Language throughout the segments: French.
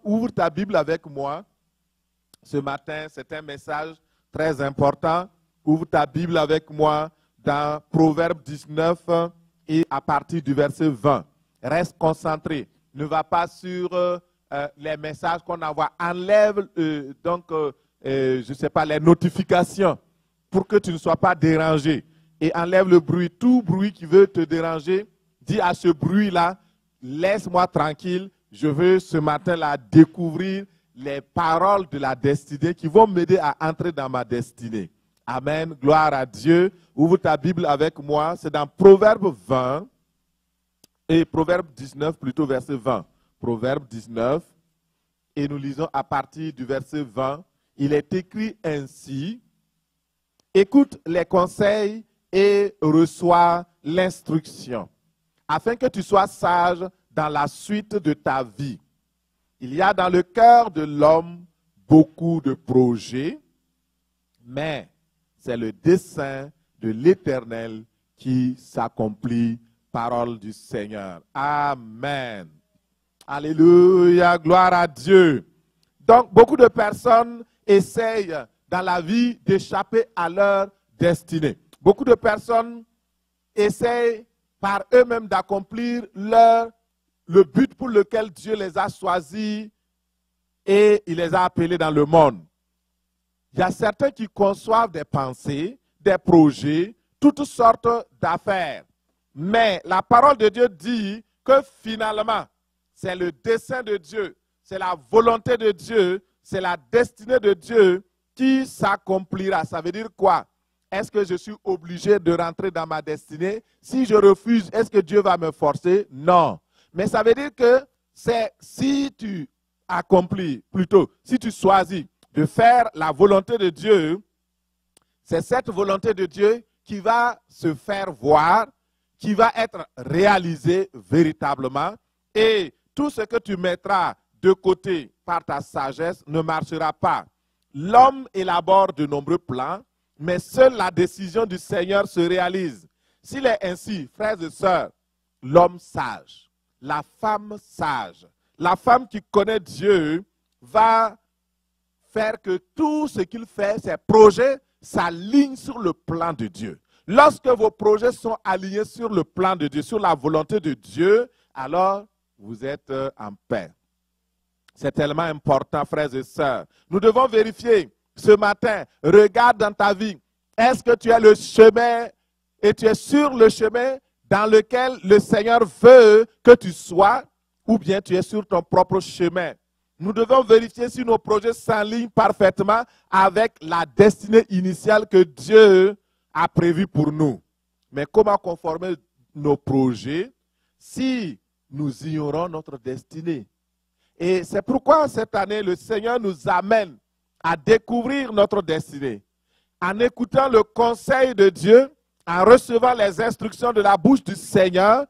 Ouvre ta Bible avec moi. Ce matin, c'est un message très important. Ouvre ta Bible avec moi dans Proverbe 19 et à partir du verset 20. Reste concentré. Ne va pas sur les messages qu'on envoie. Enlève je ne sais pas, les notifications pour que tu ne sois pas dérangé. Et enlève le bruit. Tout bruit qui veut te déranger, dis à ce bruit-là, laisse-moi tranquille. Je veux ce matin-là découvrir les paroles de la destinée qui vont m'aider à entrer dans ma destinée. Amen. Gloire à Dieu. Ouvre ta Bible avec moi. C'est dans Proverbe 20 et Proverbe 19, plutôt verset 20. Proverbe 19 et nous lisons à partir du verset 20. Il est écrit ainsi: écoute les conseils et reçois l'instruction, afin que tu sois sage dans la suite de ta vie. Il y a dans le cœur de l'homme beaucoup de projets, mais c'est le dessein de l'Éternel qui s'accomplit. Parole du Seigneur. Amen. Alléluia, gloire à Dieu. Donc, beaucoup de personnes essayent dans la vie d'échapper à leur destinée. Beaucoup de personnes essayent par eux-mêmes d'accomplir le but pour lequel Dieu les a choisis et il les a appelés dans le monde. Il y a certains qui conçoivent des pensées, des projets, toutes sortes d'affaires. Mais la parole de Dieu dit que finalement, c'est le dessein de Dieu, c'est la volonté de Dieu, c'est la destinée de Dieu qui s'accomplira. Ça veut dire quoi? Est-ce que je suis obligé de rentrer dans ma destinée? Si je refuse, est-ce que Dieu va me forcer? Non. Mais ça veut dire que c'est si tu accomplis, plutôt, si tu choisis de faire la volonté de Dieu, c'est cette volonté de Dieu qui va se faire voir, qui va être réalisée véritablement. Et tout ce que tu mettras de côté par ta sagesse ne marchera pas. L'homme élabore de nombreux plans, mais seule la décision du Seigneur se réalise. S'il est ainsi, frères et sœurs, l'homme sage, la femme sage, la femme qui connaît Dieu va faire que tout ce qu'il fait, ses projets, s'alignent sur le plan de Dieu. Lorsque vos projets sont alignés sur le plan de Dieu, sur la volonté de Dieu, alors vous êtes en paix. C'est tellement important, frères et sœurs. Nous devons vérifier ce matin. Regarde dans ta vie. Est-ce que tu as le chemin et tu es sur le chemin dans lequel le Seigneur veut que tu sois, ou bien tu es sur ton propre chemin? Nous devons vérifier si nos projets s'alignent parfaitement avec la destinée initiale que Dieu a prévue pour nous. Mais comment conformer nos projets si nous ignorons notre destinée? Et c'est pourquoi cette année, le Seigneur nous amène à découvrir notre destinée. En écoutant le conseil de Dieu, en recevant les instructions de la bouche du Seigneur,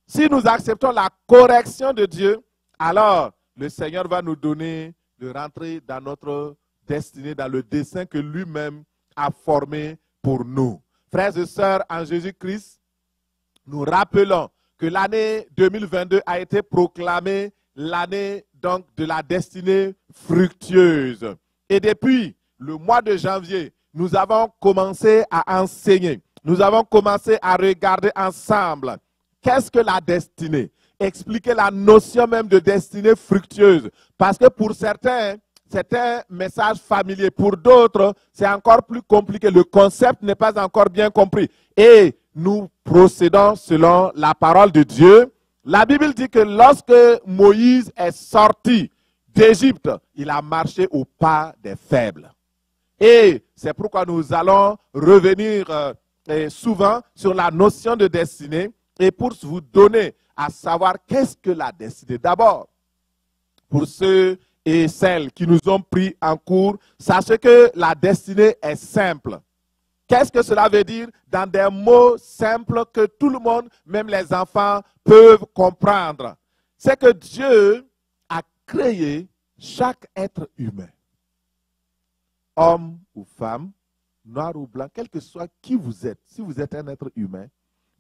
si nous acceptons la correction de Dieu, alors le Seigneur va nous donner de rentrer dans notre destinée, dans le dessein que lui-même a formé pour nous. Frères et sœurs, en Jésus-Christ, nous rappelons que l'année 2022 a été proclamée l'année donc de la destinée fructueuse. Et depuis le mois de janvier, nous avons commencé à enseigner. Nous avons commencé à regarder ensemble qu'est-ce que la destinée. Expliquer la notion même de destinée fructueuse. Parce que pour certains, c'est un message familier. Pour d'autres, c'est encore plus compliqué. Le concept n'est pas encore bien compris. Et nous procédons selon la parole de Dieu. La Bible dit que lorsque Moïse est sorti d'Égypte, il a marché au pas des faibles. Et c'est pourquoi nous allons revenir souvent sur la notion de destinée et pour vous donner à savoir qu'est-ce que la destinée. D'abord, pour ceux et celles qui nous ont pris en cours, sachez que la destinée est simple. Qu'est-ce que cela veut dire? Dans des mots simples que tout le monde, même les enfants, peuvent comprendre. C'est que Dieu a créé chaque être humain. Homme ou femme, noir ou blanc, quel que soit qui vous êtes, si vous êtes un être humain,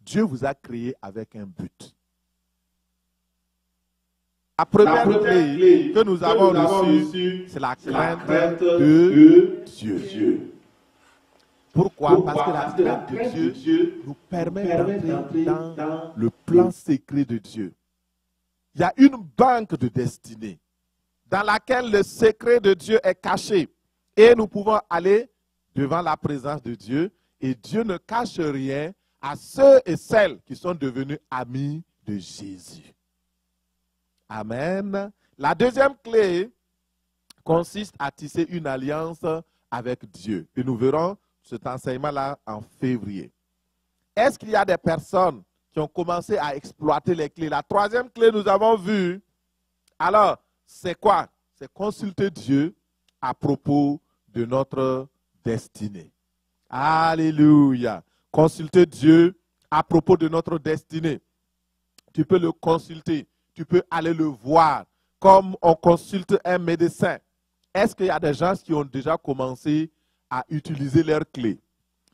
Dieu vous a créé avec un but. La première clé que nous avons reçue, c'est la crainte de Dieu. Pourquoi? Parce que la crainte de Dieu nous permet d'entrer dans le plan secret de Dieu. Il y a une banque de destinée dans laquelle le secret de Dieu est caché. Et nous pouvons aller devant la présence de Dieu. Et Dieu ne cache rien à ceux et celles qui sont devenus amis de Jésus. Amen. La deuxième clé consiste à tisser une alliance avec Dieu. Et nous verrons cet enseignement-là en février. Est-ce qu'il y a des personnes qui ont commencé à exploiter les clés? La troisième clé, nous avons vu. Alors, c'est quoi? C'est consulter Dieu à propos de notre destinée. Alléluia. Consulter Dieu à propos de notre destinée. Tu peux le consulter. Tu peux aller le voir comme on consulte un médecin. Est-ce qu'il y a des gens qui ont déjà commencé à utiliser leur clé?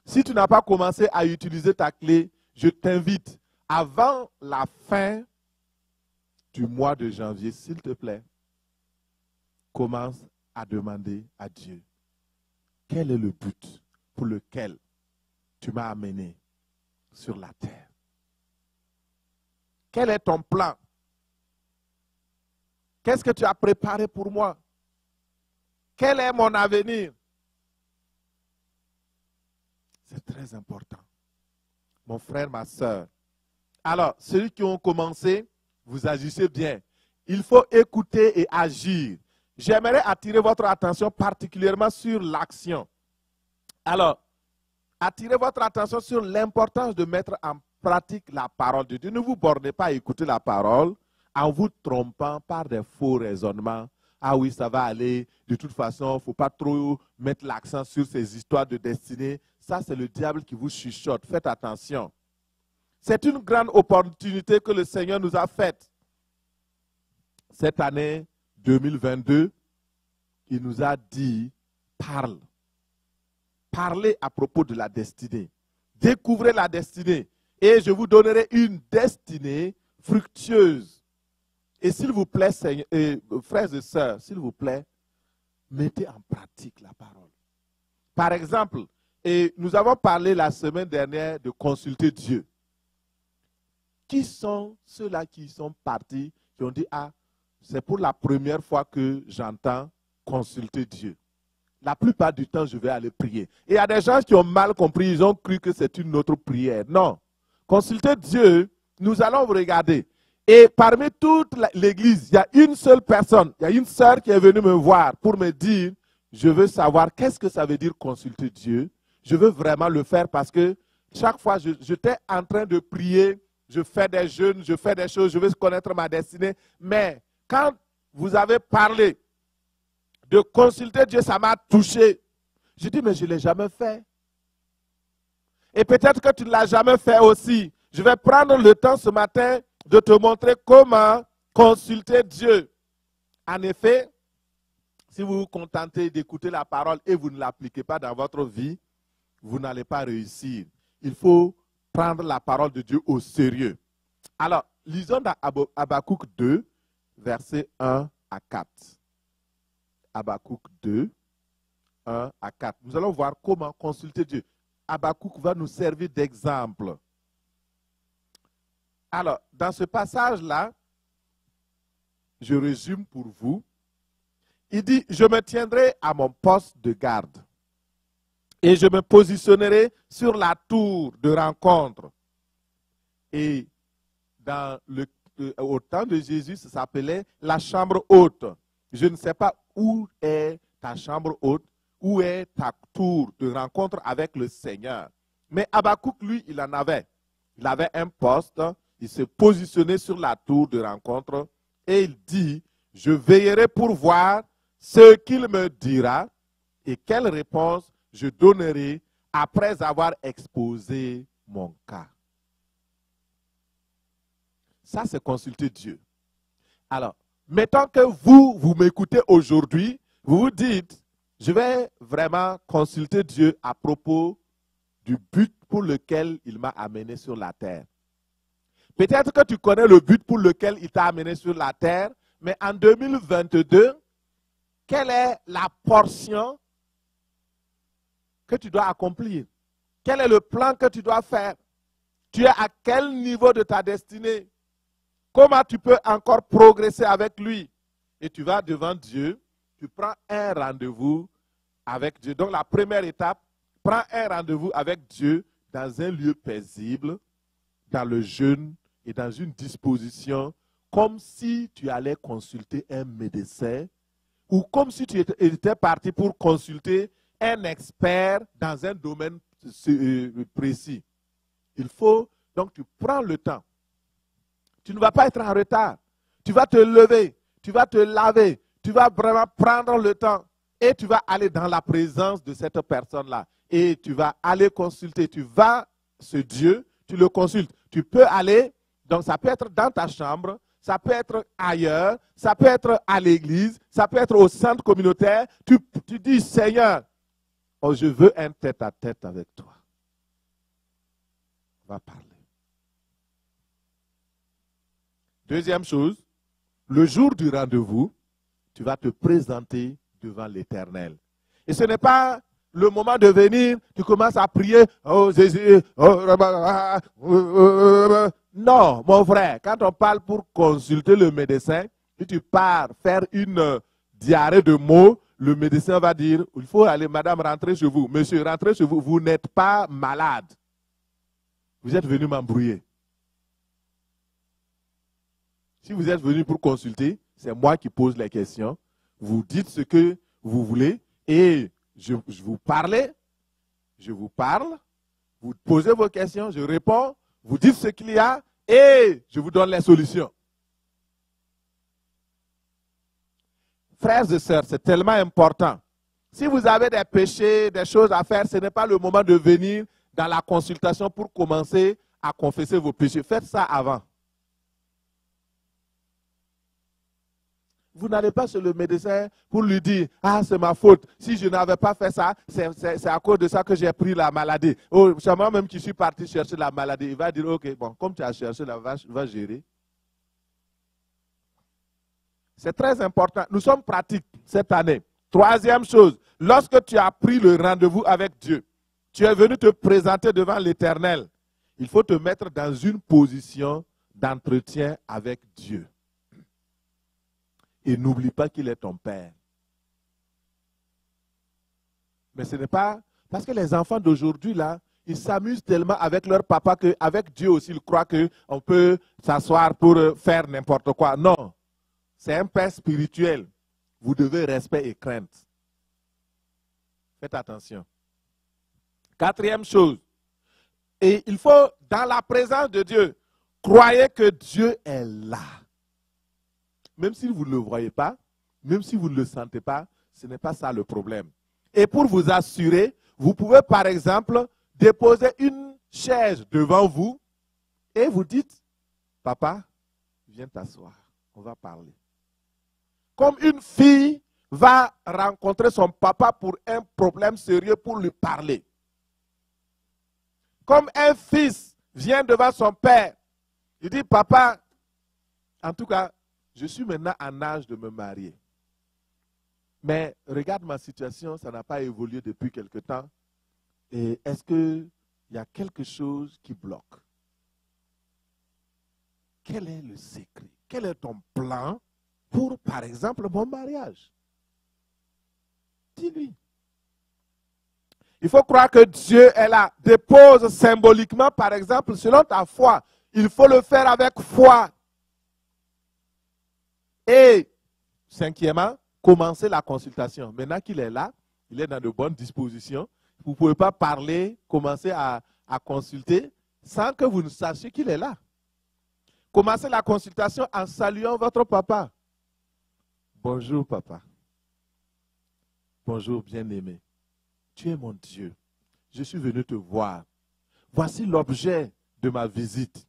Si tu n'as pas commencé à utiliser ta clé, je t'invite, avant la fin du mois de janvier, s'il te plaît, commence à demander à Dieu, quel est le but pour lequel tu m'as amené sur la terre? Quel est ton plan? Qu'est-ce que tu as préparé pour moi? Quel est mon avenir? C'est très important. Mon frère, ma soeur. Alors, ceux qui ont commencé, vous agissez bien. Il faut écouter et agir. J'aimerais attirer votre attention particulièrement sur l'action. Alors, attirez votre attention sur l'importance de mettre en pratique la parole de Dieu. Ne vous bornez pas à écouter la parole en vous trompant par des faux raisonnements. Ah oui, ça va aller. De toute façon, il ne faut pas trop mettre l'accent sur ces histoires de destinée. Ça, c'est le diable qui vous chuchote. Faites attention. C'est une grande opportunité que le Seigneur nous a faite. Cette année 2022, il nous a dit, parle. Parlez à propos de la destinée. Découvrez la destinée. Et je vous donnerai une destinée fructueuse. Et s'il vous plaît, frères et sœurs, s'il vous plaît, mettez en pratique la parole. Par exemple, nous avons parlé la semaine dernière de consulter Dieu. Qui sont ceux-là qui sont partis, qui ont dit, ah, c'est pour la première fois que j'entends consulter Dieu. La plupart du temps, je vais aller prier. Et il y a des gens qui ont mal compris, ils ont cru que c'est une autre prière. Non. Consulter Dieu, nous allons vous regarder. Et parmi toute l'église, il y a une seule personne, il y a une sœur qui est venue me voir pour me dire, je veux savoir qu'est-ce que ça veut dire consulter Dieu. Je veux vraiment le faire parce que chaque fois, j'étais en train de prier, je fais des jeûnes, je fais des choses, je veux connaître ma destinée. Mais quand vous avez parlé de consulter Dieu, ça m'a touché. Je dis, mais je ne l'ai jamais fait. Et peut-être que tu ne l'as jamais fait aussi. Je vais prendre le temps ce matin de te montrer comment consulter Dieu. En effet, si vous vous contentez d'écouter la parole et vous ne l'appliquez pas dans votre vie, vous n'allez pas réussir. Il faut prendre la parole de Dieu au sérieux. Alors, lisons dans Habakkuk 2, versets 1 à 4. Habakkuk 2, 1 à 4. Nous allons voir comment consulter Dieu. Habakkuk va nous servir d'exemple. Alors, dans ce passage-là, je résume pour vous. Il dit, je me tiendrai à mon poste de garde et je me positionnerai sur la tour de rencontre. Et au temps de Jésus, ça s'appelait la chambre haute. Je ne sais pas où est ta chambre haute, où est ta tour de rencontre avec le Seigneur. Mais Habakkuk, lui, il en avait. Il avait un poste, il se positionnait sur la tour de rencontre et il dit, je veillerai pour voir ce qu'il me dira et quelle réponse je donnerai après avoir exposé mon cas. Ça, c'est consulter Dieu. Alors, mettons que vous m'écoutez aujourd'hui, vous vous dites, je vais vraiment consulter Dieu à propos du but pour lequel il m'a amené sur la terre. Peut-être que tu connais le but pour lequel il t'a amené sur la terre, Mais en 2022, quelle est la portion que tu dois accomplir? Quel est le plan que tu dois faire? Tu es à quel niveau de ta destinée? Comment tu peux encore progresser avec lui? Et tu vas devant Dieu, tu prends un rendez-vous avec Dieu. Donc la première étape, prends un rendez-vous avec Dieu dans un lieu paisible, dans le jeûne et dans une disposition, comme si tu allais consulter un médecin ou comme si tu étais parti pour consulter un expert dans un domaine précis. Il faut, donc tu prends le temps. Tu ne vas pas être en retard. Tu vas te lever, tu vas te laver, tu vas vraiment prendre le temps et tu vas aller dans la présence de cette personne-là. Et tu vas aller consulter. Tu vas, ce Dieu, tu le consultes. Tu peux aller, donc ça peut être dans ta chambre, ça peut être ailleurs, ça peut être à l'église, ça peut être au centre communautaire. Tu dis, Seigneur, oh, je veux un tête-à-tête avec toi. On va parler. Deuxième chose, le jour du rendez-vous, tu vas te présenter devant l'Éternel. Et ce n'est pas le moment de venir, tu commences à prier, oh Jésus, non, mon frère, quand on parle pour consulter le médecin, si tu pars faire une diarrhée de mots, le médecin va dire, il faut aller, madame, rentrer chez vous. Monsieur, rentrez chez vous, vous n'êtes pas malade. Vous êtes venu m'embrouiller. Si vous êtes venu pour consulter, c'est moi qui pose les questions. Vous dites ce que vous voulez et je vous parle, vous posez vos questions, je réponds, vous dites ce qu'il y a et je vous donne les solutions. Frères et sœurs, c'est tellement important. Si vous avez des péchés, des choses à faire, ce n'est pas le moment de venir dans la consultation pour commencer à confesser vos péchés. Faites ça avant. Vous n'allez pas chez le médecin pour lui dire « Ah, c'est ma faute. Si je n'avais pas fait ça, c'est à cause de ça que j'ai pris la maladie. » Oh, c'est moi-même qui suis parti chercher la maladie. Il va dire « Ok, bon, comme tu as cherché, va gérer. » C'est très important. Nous sommes pratiques cette année. Troisième chose, lorsque tu as pris le rendez-vous avec Dieu, tu es venu te présenter devant l'Éternel, il faut te mettre dans une position d'entretien avec Dieu. Et n'oublie pas qu'il est ton Père. Mais ce n'est pas... Parce que les enfants d'aujourd'hui, là, ils s'amusent tellement avec leur papa qu'avec Dieu aussi, ils croient qu'on peut s'asseoir pour faire n'importe quoi. Non. C'est un Père spirituel. Vous devez respect et crainte. Faites attention. Quatrième chose. Et il faut, dans la présence de Dieu, croyez que Dieu est là. Même si vous ne le voyez pas, même si vous ne le sentez pas, ce n'est pas ça le problème. Et pour vous assurer, vous pouvez par exemple déposer une chaise devant vous et vous dites, papa, viens t'asseoir, on va parler. Comme une fille va rencontrer son papa pour un problème sérieux pour lui parler. Comme un fils vient devant son père, il dit, papa, en tout cas, je suis maintenant en âge de me marier. Mais regarde ma situation, ça n'a pas évolué depuis quelque temps. Et est-ce qu'il y a quelque chose qui bloque? Quel est le secret? Quel est ton plan pour, par exemple, mon mariage? Dis-lui. Il faut croire que Dieu est là. Dépose symboliquement, par exemple, selon ta foi. Il faut le faire avec foi. Et, cinquièmement, commencez la consultation. Maintenant qu'il est là, il est dans de bonnes dispositions. Vous ne pouvez pas parler, commencer à consulter sans que vous ne sachiez qu'il est là. Commencez la consultation en saluant votre papa. Bonjour papa. Bonjour bien-aimé. Tu es mon Dieu. Je suis venu te voir. Voici l'objet de ma visite.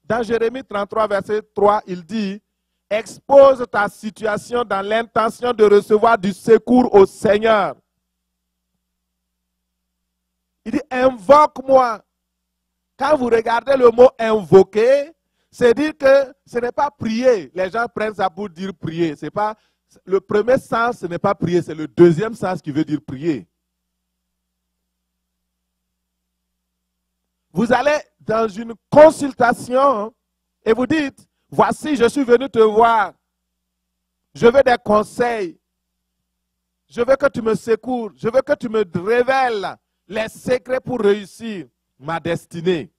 Dans Jérémie 33, verset 3, il dit, expose ta situation dans l'intention de recevoir du secours au Seigneur. Il dit, invoque-moi. Quand vous regardez le mot invoquer, C'est dire que ce n'est pas prier. Les gens prennent ça pour dire prier. C'est pas, le premier sens, ce n'est pas prier, c'est le deuxième sens qui veut dire prier. Vous allez dans une consultation et vous dites, voici, je suis venu te voir. Je veux des conseils. Je veux que tu me secours. Je veux que tu me révèles les secrets pour réussir ma destinée.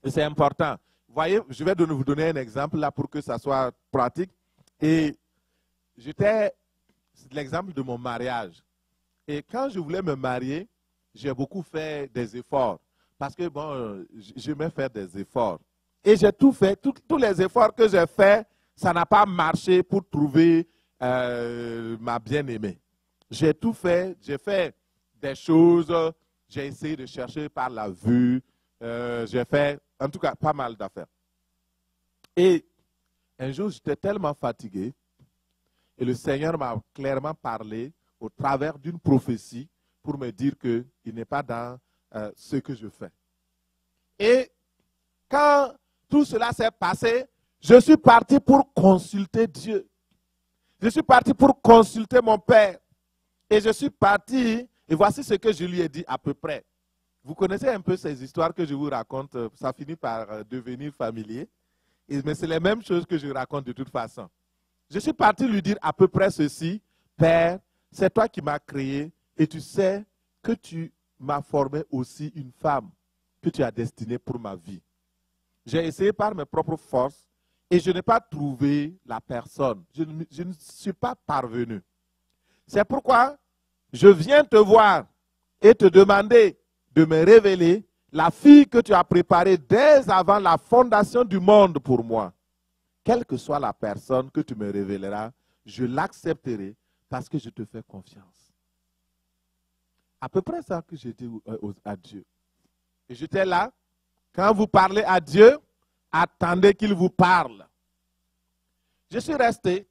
Et c'est important. Vous voyez, je vais vous donner un exemple là pour que ça soit pratique. Et c'est l'exemple de mon mariage. Et quand je voulais me marier, j'ai beaucoup fait des efforts. Parce que, bon, j'aimais faire des efforts. Et j'ai tout fait, tous les efforts que j'ai faits, ça n'a pas marché pour trouver ma bien-aimée. J'ai tout fait, j'ai fait des choses, j'ai essayé de chercher par la vue, j'ai fait, en tout cas, pas mal d'affaires. Et un jour, j'étais tellement fatigué, et le Seigneur m'a clairement parlé au travers d'une prophétie pour me dire qu'il n'est pas dans ce que je fais. Et quand tout cela s'est passé, je suis parti pour consulter Dieu. Je suis parti pour consulter mon Père. Et je suis parti, et voici ce que je lui ai dit à peu près. Vous connaissez un peu ces histoires que je vous raconte, ça finit par devenir familier. Mais c'est les mêmes choses que je raconte de toute façon. Je suis parti lui dire à peu près ceci. Père, c'est toi qui m'as créé et tu sais que tu m'as formé aussi une femme que tu as destinée pour ma vie. J'ai essayé par mes propres forces et je n'ai pas trouvé la personne. Je ne suis pas parvenu. C'est pourquoi je viens te voir et te demander de me révéler la fille que tu as préparée dès avant la fondation du monde pour moi. Quelle que soit la personne que tu me révéleras, je l'accepterai parce que je te fais confiance. À peu près ça que j'ai dit à Dieu. Et j'étais là. Quand vous parlez à Dieu, attendez qu'il vous parle. Je suis resté.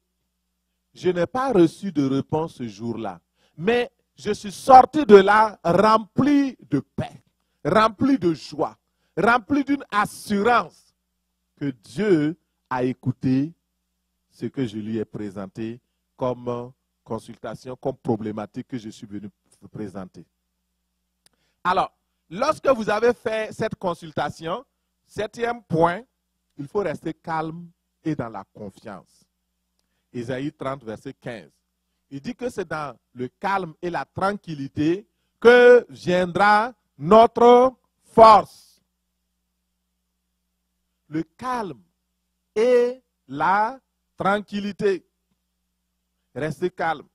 Je n'ai pas reçu de réponse ce jour-là. Mais je suis sorti de là rempli de paix, rempli de joie, rempli d'une assurance que Dieu a écouté ce que je lui ai présenté comme consultation, comme problématique que je suis venu présenter. Alors, lorsque vous avez fait cette consultation, 7e point, il faut rester calme et dans la confiance. Ésaïe 30, verset 15. Il dit que c'est dans le calme et la tranquillité que viendra notre force. Le calme et la tranquillité. Restez calme.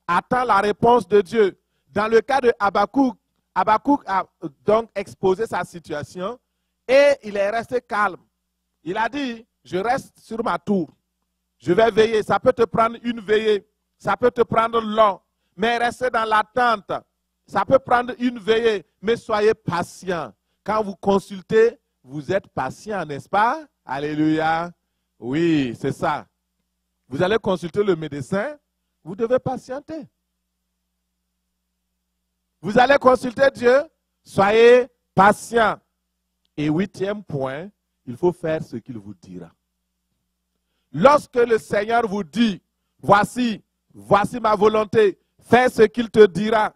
Attends la réponse de Dieu. Dans le cas de Habakkuk, Habakkuk a donc exposé sa situation et il est resté calme. Il a dit, je reste sur ma tour. Je vais veiller. Ça peut te prendre une veillée. Ça peut te prendre long. Mais restez dans l'attente. Ça peut prendre une veillée. Mais soyez patient. Quand vous consultez, vous êtes patient, n'est-ce pas? Alléluia. Oui, c'est ça. Vous allez consulter le médecin. Vous devez patienter. Vous allez consulter Dieu. Soyez patient. Et 8e point, il faut faire ce qu'il vous dira. Lorsque le Seigneur vous dit, voici ma volonté, fais ce qu'il te dira.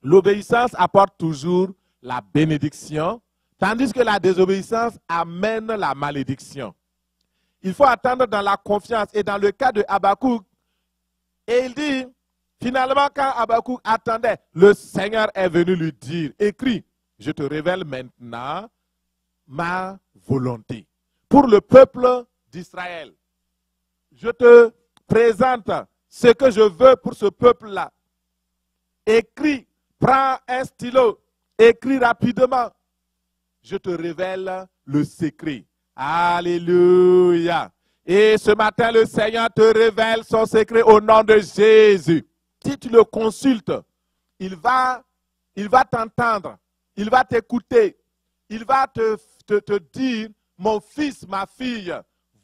L'obéissance apporte toujours la bénédiction, tandis que la désobéissance amène la malédiction. Il faut attendre dans la confiance. Et dans le cas de Habakkuk, et il dit, finalement quand Habakkuk attendait, le Seigneur est venu lui dire, écris, je te révèle maintenant ma volonté pour le peuple d'Israël. Je te présente ce que je veux pour ce peuple-là. Écris, prends un stylo, écris rapidement. Je te révèle le secret. Alléluia. Et ce matin, le Seigneur te révèle son secret au nom de Jésus. Si tu le consultes, il va t'entendre, il va t'écouter, il va te dire, mon fils, ma fille,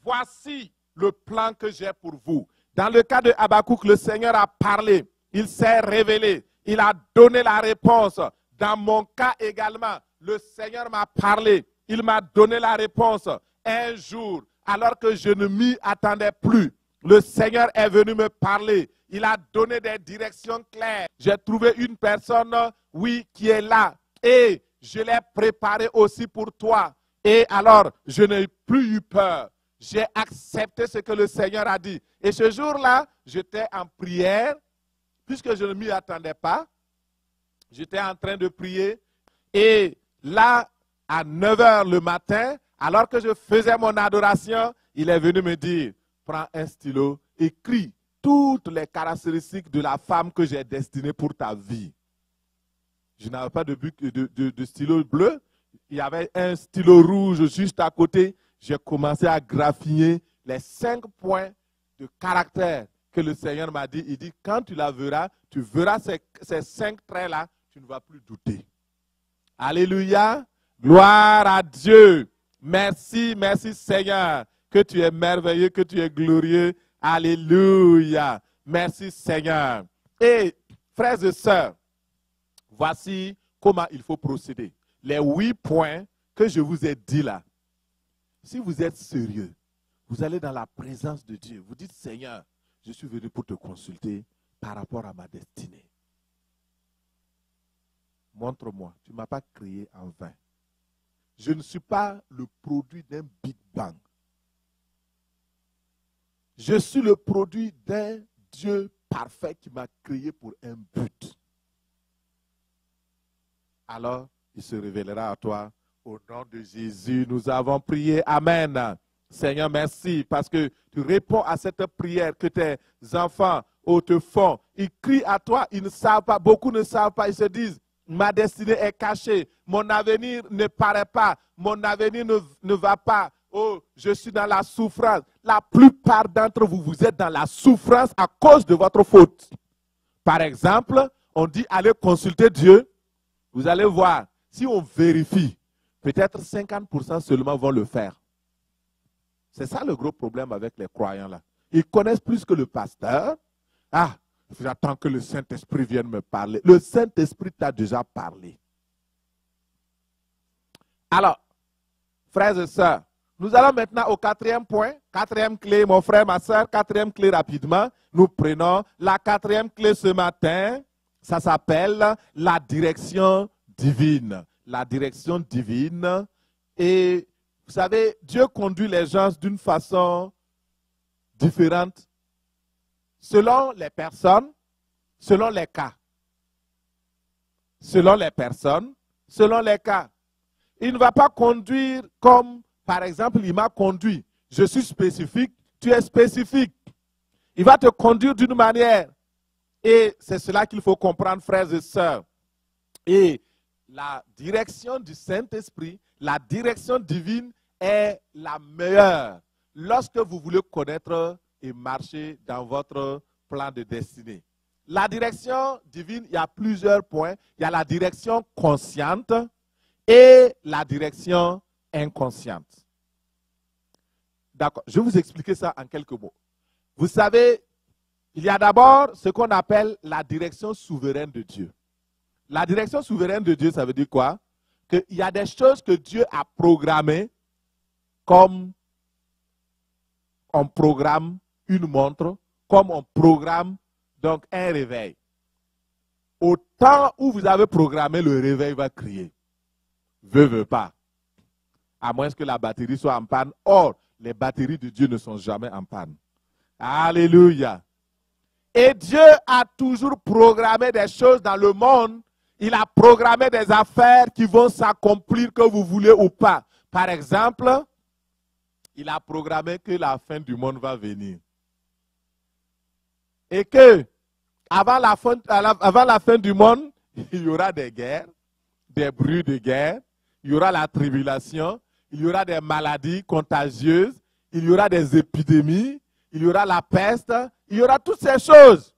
voici le plan que j'ai pour vous. Dans le cas de Habakkuk, le Seigneur a parlé, il s'est révélé, il a donné la réponse. Dans mon cas également, le Seigneur m'a parlé, il m'a donné la réponse. un jour, alors que je ne m'y attendais plus, le Seigneur est venu me parler. Il a donné des directions claires. J'ai trouvé une personne, oui, qui est là. Et je l'ai préparé aussi pour toi. Et alors, je n'ai plus eu peur. J'ai accepté ce que le Seigneur a dit. Et ce jour-là, j'étais en prière, puisque je ne m'y attendais pas. J'étais en train de prier. Et là, à 9 h le matin, alors que je faisais mon adoration, il est venu me dire, prends un stylo, écris toutes les caractéristiques de la femme que j'ai destinée pour ta vie. Je n'avais pas de stylo bleu. Il y avait un stylo rouge juste à côté. J'ai commencé à graphiner les 5 points de caractère que le Seigneur m'a dit. Il dit, quand tu la verras, tu verras ces 5 traits-là, tu ne vas plus douter. Alléluia. Gloire à Dieu. Merci, merci Seigneur, que tu es merveilleux, que tu es glorieux. Alléluia. Merci Seigneur. Et frères et sœurs, voici comment il faut procéder. Les 8 points que je vous ai dit là. Si vous êtes sérieux, vous allez dans la présence de Dieu. Vous dites, Seigneur, je suis venu pour te consulter par rapport à ma destinée. Montre-moi, tu ne m'as pas créé en vain. Je ne suis pas le produit d'un Big Bang. Je suis le produit d'un Dieu parfait qui m'a créé pour un but. Alors, il se révélera à toi. Au nom de Jésus, nous avons prié. Amen. Seigneur, merci parce que tu réponds à cette prière que tes enfants te font. Ils crient à toi, ils ne savent pas, beaucoup ne savent pas, ils se disent, ma destinée est cachée, mon avenir ne paraît pas, mon avenir ne va pas. Oh, je suis dans la souffrance. La plupart d'entre vous, vous êtes dans la souffrance à cause de votre faute. Par exemple, on dit allez consulter Dieu. Vous allez voir, si on vérifie, peut-être 50% seulement vont le faire. C'est ça le gros problème avec les croyants là. Ils connaissent plus que le pasteur. Ah, j'attends que le Saint-Esprit vienne me parler. Le Saint-Esprit t'a déjà parlé. Alors, frères et sœurs, nous allons maintenant au 4e point. 4e clé, mon frère, ma sœur, 4e clé rapidement. Nous prenons la 4e clé ce matin. Ça s'appelle la direction divine. La direction divine. Et vous savez, Dieu conduit les gens d'une façon différente selon les personnes, selon les cas. Selon les personnes, selon les cas. Il ne va pas conduire comme, par exemple, il m'a conduit. Je suis spécifique, tu es spécifique. Il va te conduire d'une manière. Et c'est cela qu'il faut comprendre, frères et sœurs. Et la direction du Saint-Esprit, la direction divine est la meilleure lorsque vous voulez connaître et marcher dans votre plan de destinée. La direction divine, il y a plusieurs points. Il y a la direction consciente et la direction inconsciente. D'accord, je vais vous expliquer ça en quelques mots. Vous savez, il y a d'abord ce qu'on appelle la direction souveraine de Dieu. La direction souveraine de Dieu, ça veut dire quoi? Qu'il y a des choses que Dieu a programmées comme on programme une montre, comme on programme donc un réveil. Au temps où vous avez programmé, le réveil va crier. Veut pas. À moins que la batterie soit en panne. Or, les batteries de Dieu ne sont jamais en panne. Alléluia. Et Dieu a toujours programmé des choses dans le monde. Il a programmé des affaires qui vont s'accomplir que vous voulez ou pas. Par exemple, il a programmé que la fin du monde va venir. Et que, avant la fin du monde, il y aura des guerres, des bruits de guerre, il y aura la tribulation, il y aura des maladies contagieuses, il y aura des épidémies, il y aura la peste, il y aura toutes ces choses.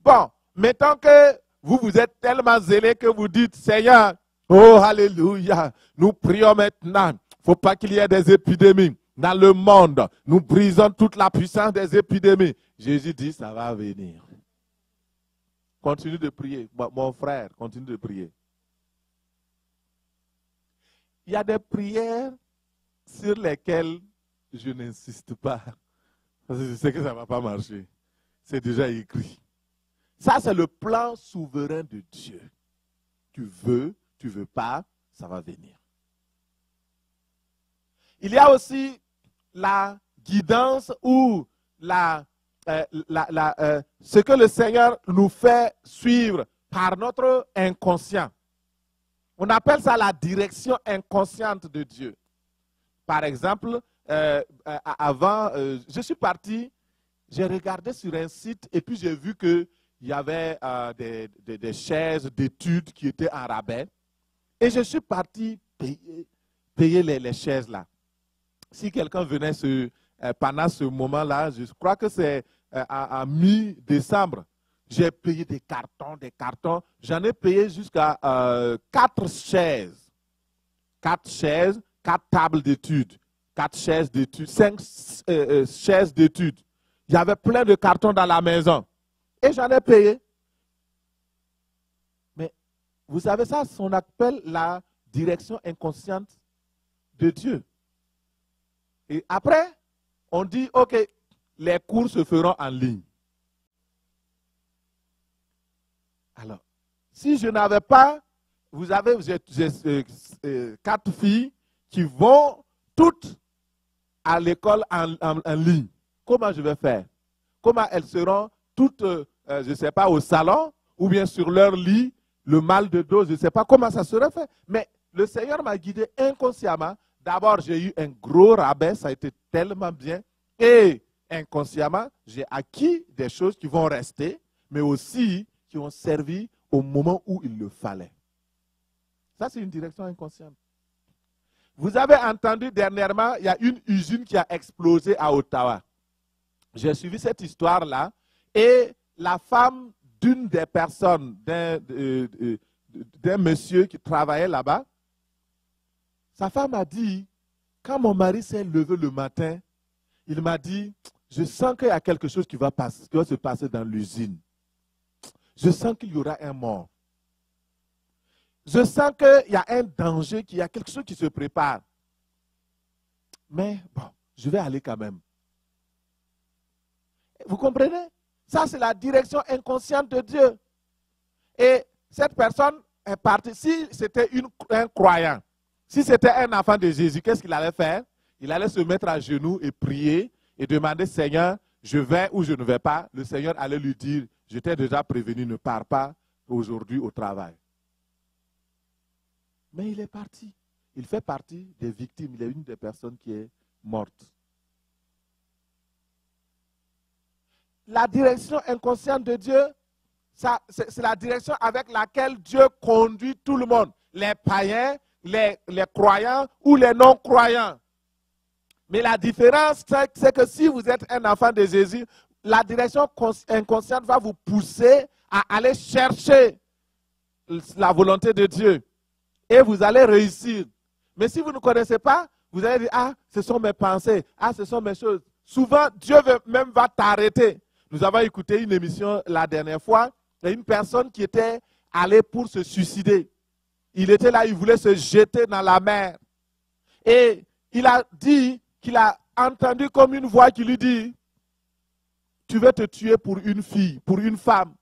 Bon, mettons que vous êtes tellement zélé que vous dites, Seigneur, oh alléluia, nous prions maintenant, il ne faut pas qu'il y ait des épidémies dans le monde. Nous brisons toute la puissance des épidémies. Jésus dit, ça va venir. Continue de prier, mon frère, continue de prier. Il y a des prières, sur lesquels je n'insiste pas. Parce que je sais que ça ne va pas marcher. C'est déjà écrit. Ça, c'est le plan souverain de Dieu. Tu veux pas, ça va venir. Il y a aussi la guidance ou ce que le Seigneur nous fait suivre par notre inconscient. On appelle ça la direction inconsciente de Dieu. Par exemple, avant, je suis parti, j'ai regardé sur un site et puis j'ai vu qu'il y avait des chaises d'études qui étaient en rabais. Et je suis parti payer les chaises là. Si quelqu'un venait pendant ce moment-là, je crois que c'est en mi-décembre, j'ai payé des cartons. J'en ai payé jusqu'à 4 chaises. 4 chaises, 4 tables d'études, 4 chaises d'études, 5 chaises d'études. Il y avait plein de cartons dans la maison. Et j'en ai payé. Mais vous savez ça, on appelle la direction inconsciente de Dieu. Et après, on dit, OK, les cours se feront en ligne. Alors, si je n'avais pas, j'ai 4 filles qui vont toutes à l'école en ligne. Comment je vais faire? Comment elles seront toutes, je ne sais pas, au salon ou bien sur leur lit, le mal de dos, je ne sais pas comment ça serait fait. Mais le Seigneur m'a guidé inconsciemment. D'abord, j'ai eu un gros rabais, ça a été tellement bien. Et inconsciemment, j'ai acquis des choses qui vont rester, mais aussi qui ont servi au moment où il le fallait. Ça, c'est une direction inconsciente. Vous avez entendu dernièrement, il y a une usine qui a explosé à Ottawa. J'ai suivi cette histoire-là et la femme d'une des personnes, d'un monsieur qui travaillait là-bas, sa femme a dit, quand mon mari s'est levé le matin, il m'a dit, je sens qu'il y a quelque chose qui va se passer dans l'usine. Je sens qu'il y aura un mort. Je sens qu'il y a un danger, qu'il y a quelque chose qui se prépare. Mais bon, je vais aller quand même. Vous comprenez? Ça, c'est la direction inconsciente de Dieu. Et cette personne est partie. Si c'était un croyant, si c'était un enfant de Jésus, qu'est-ce qu'il allait faire? Il allait se mettre à genoux et prier et demander, Seigneur, je vais ou je ne vais pas. Le Seigneur allait lui dire, je t'ai déjà prévenu, ne pars pas aujourd'hui au travail. Mais il est parti. Il fait partie des victimes. Il est une des personnes qui est morte. La direction inconsciente de Dieu, c'est la direction avec laquelle Dieu conduit tout le monde. Les païens, les croyants ou les non-croyants. Mais la différence, c'est que si vous êtes un enfant de Jésus, la direction inconsciente va vous pousser à aller chercher la volonté de Dieu. Et vous allez réussir. Mais si vous ne connaissez pas, vous allez dire, ah, ce sont mes pensées, ah, ce sont mes choses. Souvent, Dieu même va t'arrêter. Nous avons écouté une émission la dernière fois, il y a une personne qui était allée pour se suicider. Il était là, il voulait se jeter dans la mer. Et il a dit qu'il a entendu comme une voix qui lui dit, tu veux te tuer pour une fille, pour une femme.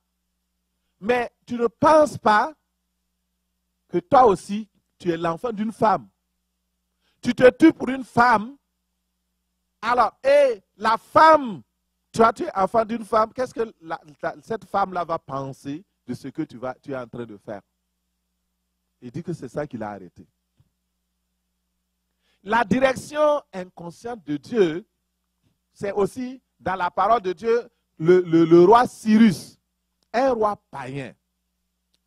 Mais tu ne penses pas que toi aussi, tu es l'enfant d'une femme. Tu te tues pour une femme. Alors, et la femme, tu es enfant d'une femme, qu'est-ce que cette femme-là va penser de ce que tu es en train de faire? Il dit que c'est ça qu'il a arrêté. La direction inconsciente de Dieu, c'est aussi dans la parole de Dieu, le roi Cyrus, un roi païen,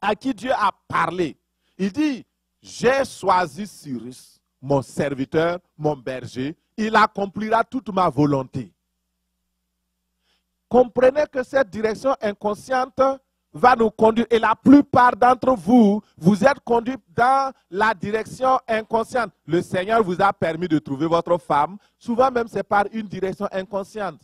à qui Dieu a parlé. Il dit, j'ai choisi Cyrus, mon serviteur, mon berger, il accomplira toute ma volonté. Comprenez que cette direction inconsciente va nous conduire, et la plupart d'entre vous, vous êtes conduits dans la direction inconsciente. Le Seigneur vous a permis de trouver votre femme, souvent même c'est par une direction inconsciente.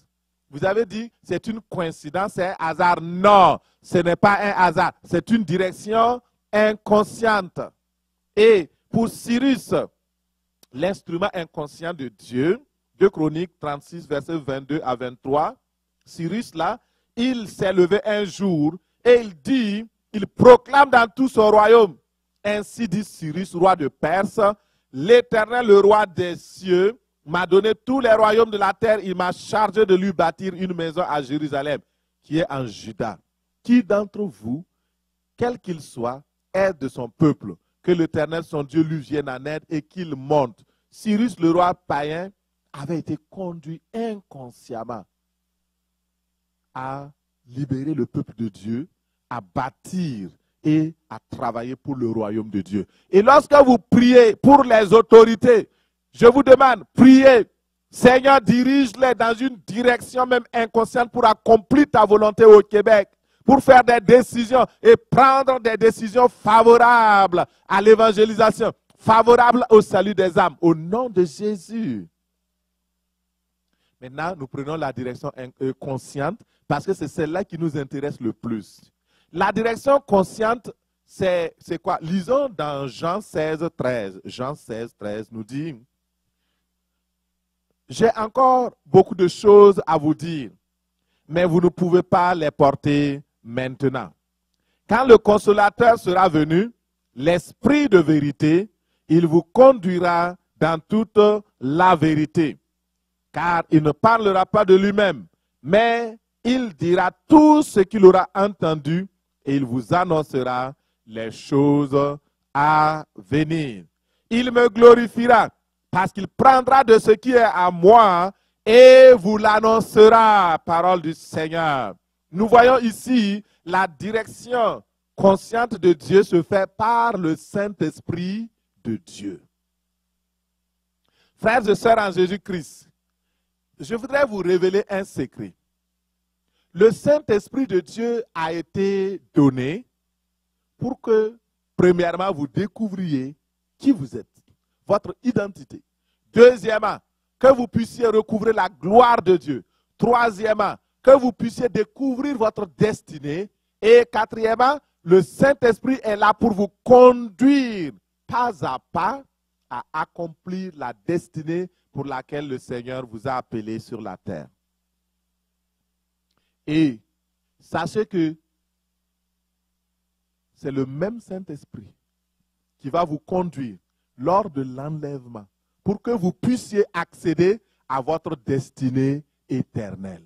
Vous avez dit, c'est une coïncidence, c'est un hasard. Non, ce n'est pas un hasard, c'est une direction inconsciente. Et pour Cyrus, l'instrument inconscient de Dieu. 2 Chroniques 36, versets 22 à 23. Cyrus, là, il s'est levé un jour et il dit, il proclame dans tout son royaume. Ainsi dit Cyrus, roi de Perse, l'Éternel, le roi des cieux, m'a donné tous les royaumes de la terre. Il m'a chargé de lui bâtir une maison à Jérusalem, qui est en Juda. Qui d'entre vous, quel qu'il soit, est de son peuple, que l'Éternel, son Dieu, lui vienne en aide et qu'il monte. Cyrus, le roi païen, avait été conduit inconsciemment à libérer le peuple de Dieu, à bâtir et à travailler pour le royaume de Dieu. Et lorsque vous priez pour les autorités, je vous demande, priez. Seigneur, dirige-les dans une direction même inconsciente pour accomplir ta volonté au Québec, pour faire des décisions et prendre des décisions favorables à l'évangélisation, favorables au salut des âmes, au nom de Jésus. Maintenant, nous prenons la direction consciente parce que c'est celle-là qui nous intéresse le plus. La direction consciente, c'est quoi? Lisons dans Jean 16, 13. Jean 16, 13 nous dit, « J'ai encore beaucoup de choses à vous dire, mais vous ne pouvez pas les porter maintenant. Quand le Consolateur sera venu, l'Esprit de vérité, il vous conduira dans toute la vérité. Car il ne parlera pas de lui-même, mais il dira tout ce qu'il aura entendu et il vous annoncera les choses à venir. Il me glorifiera parce qu'il prendra de ce qui est à moi et vous l'annoncera, parole du Seigneur. » Nous voyons ici la direction consciente de Dieu se fait par le Saint-Esprit de Dieu. Frères et sœurs en Jésus-Christ, je voudrais vous révéler un secret. Le Saint-Esprit de Dieu a été donné pour que, premièrement, vous découvriez qui vous êtes, votre identité. Deuxièmement, que vous puissiez recouvrer la gloire de Dieu. Troisièmement, que vous puissiez découvrir votre destinée. Et quatrièmement, le Saint-Esprit est là pour vous conduire pas à pas à accomplir la destinée pour laquelle le Seigneur vous a appelé sur la terre. Et sachez que c'est le même Saint-Esprit qui va vous conduire lors de l'enlèvement pour que vous puissiez accéder à votre destinée éternelle.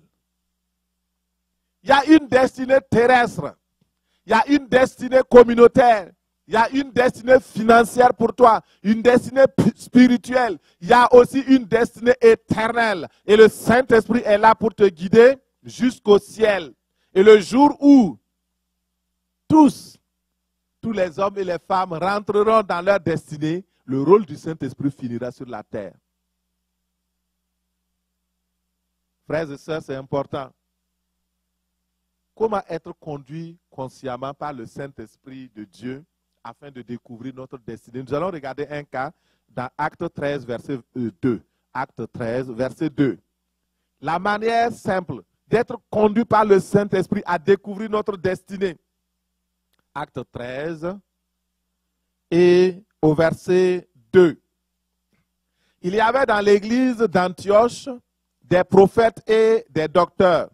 Il y a une destinée terrestre, il y a une destinée communautaire, il y a une destinée financière pour toi, une destinée spirituelle, il y a aussi une destinée éternelle. Et le Saint-Esprit est là pour te guider jusqu'au ciel. Et le jour où tous les hommes et les femmes rentreront dans leur destinée, le rôle du Saint-Esprit finira sur la terre. Frères et sœurs, c'est important. Comment être conduit consciemment par le Saint-Esprit de Dieu afin de découvrir notre destinée? Nous allons regarder un cas dans Acte 13, verset 2. Acte 13, verset 2. La manière simple d'être conduit par le Saint-Esprit à découvrir notre destinée. Acte 13 et au verset 2. Il y avait dans l'église d'Antioche des prophètes et des docteurs.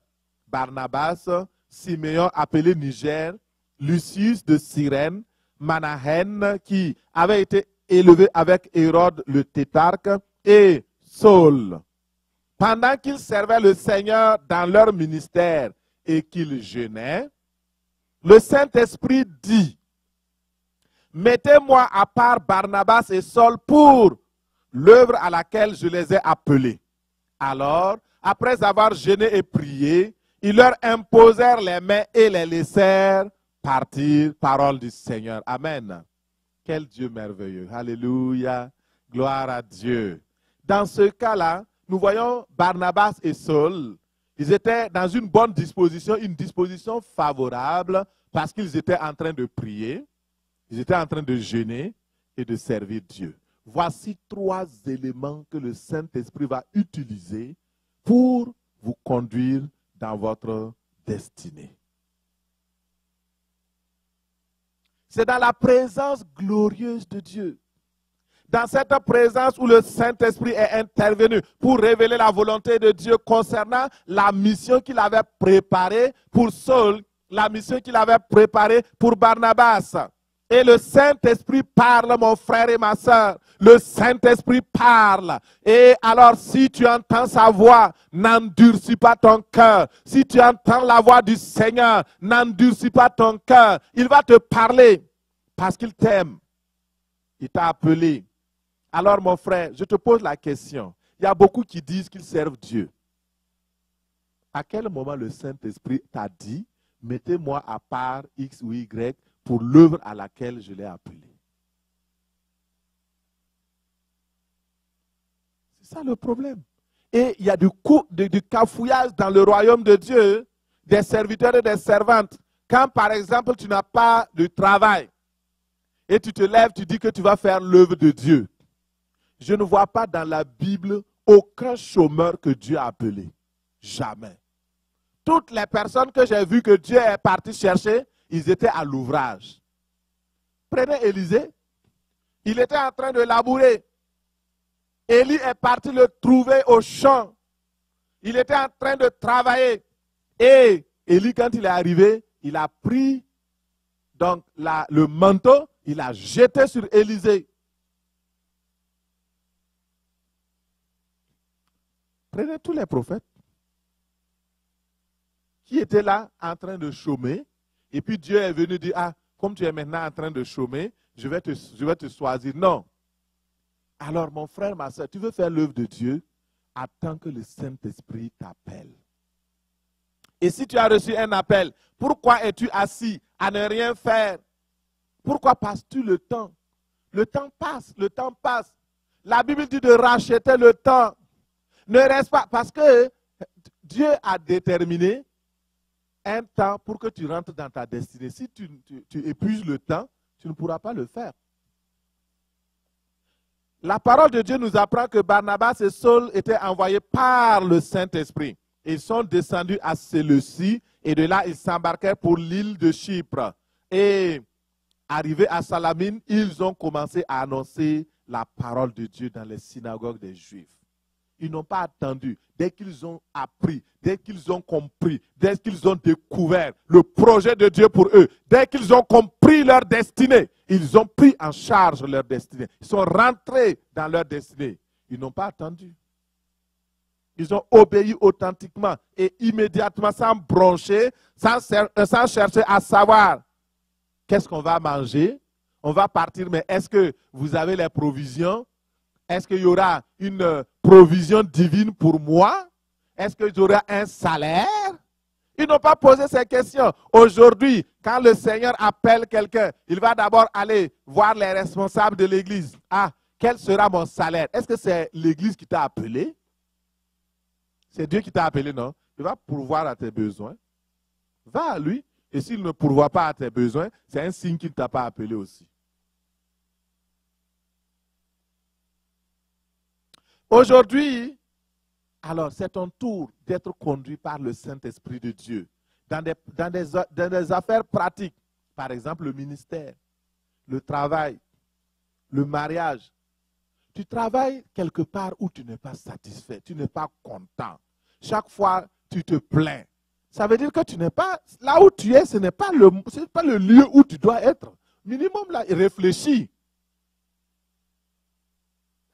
Barnabas, Siméon appelé Niger, Lucius de Cyrène, Manahen qui avait été élevé avec Hérode le tétrarque et Saul. Pendant qu'ils servaient le Seigneur dans leur ministère et qu'ils jeûnaient, le Saint-Esprit dit, « Mettez-moi à part Barnabas et Saul pour l'œuvre à laquelle je les ai appelés. » Alors, après avoir jeûné et prié, ils leur imposèrent les mains et les laissèrent partir. Parole du Seigneur. Amen. Quel Dieu merveilleux. Alléluia. Gloire à Dieu. Dans ce cas-là, nous voyons Barnabas et Saul. Ils étaient dans une bonne disposition, une disposition favorable parce qu'ils étaient en train de prier, ils étaient en train de jeûner et de servir Dieu. Voici 3 éléments que le Saint-Esprit va utiliser pour vous conduire dans votre destinée. C'est dans la présence glorieuse de Dieu, dans cette présence où le Saint-Esprit est intervenu pour révéler la volonté de Dieu concernant la mission qu'il avait préparée pour Saul, la mission qu'il avait préparée pour Barnabas. Et le Saint-Esprit parle, mon frère et ma soeur. Le Saint-Esprit parle. Et alors, si tu entends sa voix, n'endurcis pas ton cœur. Si tu entends la voix du Seigneur, n'endurcis pas ton cœur. Il va te parler parce qu'il t'aime. Il t'a appelé. Alors, mon frère, je te pose la question. Il y a beaucoup qui disent qu'ils servent Dieu. À quel moment le Saint-Esprit t'a dit, mettez-moi à part X ou Y pour l'œuvre à laquelle je l'ai appelé? C'est ça le problème. Et il y a du cafouillage dans le royaume de Dieu, des serviteurs et des servantes. Quand, par exemple, tu n'as pas de travail et tu te lèves, tu dis que tu vas faire l'œuvre de Dieu. Je ne vois pas dans la Bible aucun chômeur que Dieu a appelé. Jamais. Toutes les personnes que j'ai vues que Dieu est parti chercher, ils étaient à l'ouvrage. Prenez Élisée. Il était en train de labourer. Élie est parti le trouver au champ. Il était en train de travailler. Et Élie, quand il est arrivé, il a pris donc, le manteau, il l'a jeté sur Élisée. Prenez tous les prophètes qui étaient là en train de chômer. Et puis Dieu est venu dire, ah, comme tu es maintenant en train de chômer, je vais te choisir. Non. Alors mon frère, ma soeur, tu veux faire l'œuvre de Dieu, attends que le Saint-Esprit t'appelle. Et si tu as reçu un appel, pourquoi es-tu assis à ne rien faire? Pourquoi passes-tu le temps? Le temps passe, le temps passe. La Bible dit de racheter le temps. Ne reste pas, parce que Dieu a déterminé un temps pour que tu rentres dans ta destinée. Si tu épuises le temps, tu ne pourras pas le faire. La parole de Dieu nous apprend que Barnabas et Saul étaient envoyés par le Saint-Esprit. Ils sont descendus à Séleucie et de là, ils s'embarquèrent pour l'île de Chypre. Et arrivés à Salamine, ils ont commencé à annoncer la parole de Dieu dans les synagogues des Juifs. Ils n'ont pas attendu. Dès qu'ils ont appris, dès qu'ils ont compris, dès qu'ils ont découvert le projet de Dieu pour eux, dès qu'ils ont compris leur destinée, ils ont pris en charge leur destinée. Ils sont rentrés dans leur destinée. Ils n'ont pas attendu. Ils ont obéi authentiquement et immédiatement, sans broncher, sans chercher à savoir qu'est-ce qu'on va manger. On va partir, mais est-ce que vous avez les provisions? Est-ce qu'il y aura une provision divine pour moi? Est-ce qu'il y aura un salaire? Ils n'ont pas posé ces questions. Aujourd'hui, quand le Seigneur appelle quelqu'un, il va d'abord aller voir les responsables de l'église. Ah, quel sera mon salaire? Est-ce que c'est l'église qui t'a appelé? C'est Dieu qui t'a appelé, non? Il va pourvoir à tes besoins. Va à lui. Et s'il ne pourvoit pas à tes besoins, c'est un signe qu'il ne t'a pas appelé aussi. Aujourd'hui, alors c'est ton tour d'être conduit par le Saint-Esprit de Dieu dans des affaires pratiques. Par exemple, le ministère, le travail, le mariage. Tu travailles quelque part où tu n'es pas satisfait, tu n'es pas content. Chaque fois, tu te plains. Ça veut dire que tu n'es pas, là où tu es, ce n'est pas le lieu où tu dois être. Minimum, là, réfléchis.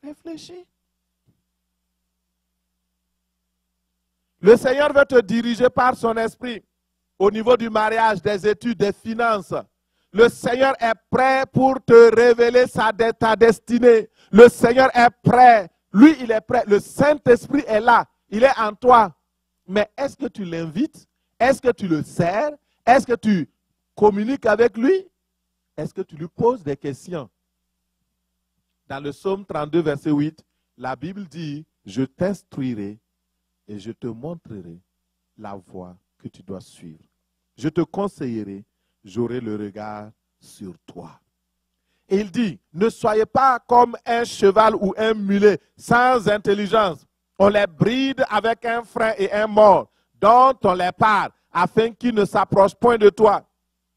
Réfléchis. Le Seigneur veut te diriger par son esprit au niveau du mariage, des études, des finances. Le Seigneur est prêt pour te révéler ta destinée. Le Seigneur est prêt. Lui, il est prêt. Le Saint-Esprit est là. Il est en toi. Mais est-ce que tu l'invites? Est-ce que tu le sers? Est-ce que tu communiques avec lui? Est-ce que tu lui poses des questions? Dans le psaume 32, verset 8, la Bible dit, « Je t'instruirai et je te montrerai la voie que tu dois suivre. Je te conseillerai, j'aurai le regard sur toi. » Et il dit, ne soyez pas comme un cheval ou un mulet sans intelligence. On les bride avec un frein et un mors, dont on les parle, afin qu'ils ne s'approchent point de toi.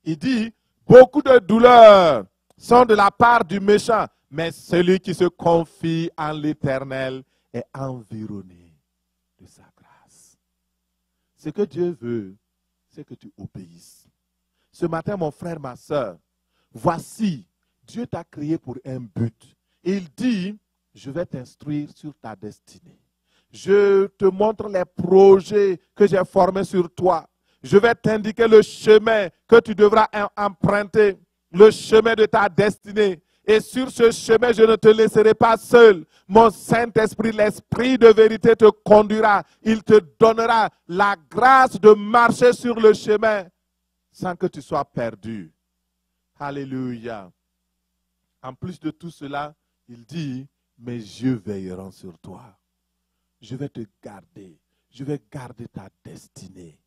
Il dit, beaucoup de douleurs sont de la part du méchant, Mais celui qui se confie en l'Éternel est environné de sa grâce. Ce que Dieu veut, c'est que tu obéisses. Ce matin, mon frère, ma soeur, voici, Dieu t'a créé pour un but. Et il dit, je vais t'instruire sur ta destinée. Je te montre les projets que j'ai formés sur toi. Je vais t'indiquer le chemin que tu devras emprunter, le chemin de ta destinée. Et sur ce chemin, je ne te laisserai pas seul. Mon Saint-Esprit, l'Esprit de vérité te conduira. Il te donnera la grâce de marcher sur le chemin sans que tu sois perdu. Alléluia. En plus de tout cela, il dit, mes yeux veilleront sur toi. Je vais te garder. Je vais garder ta destinée.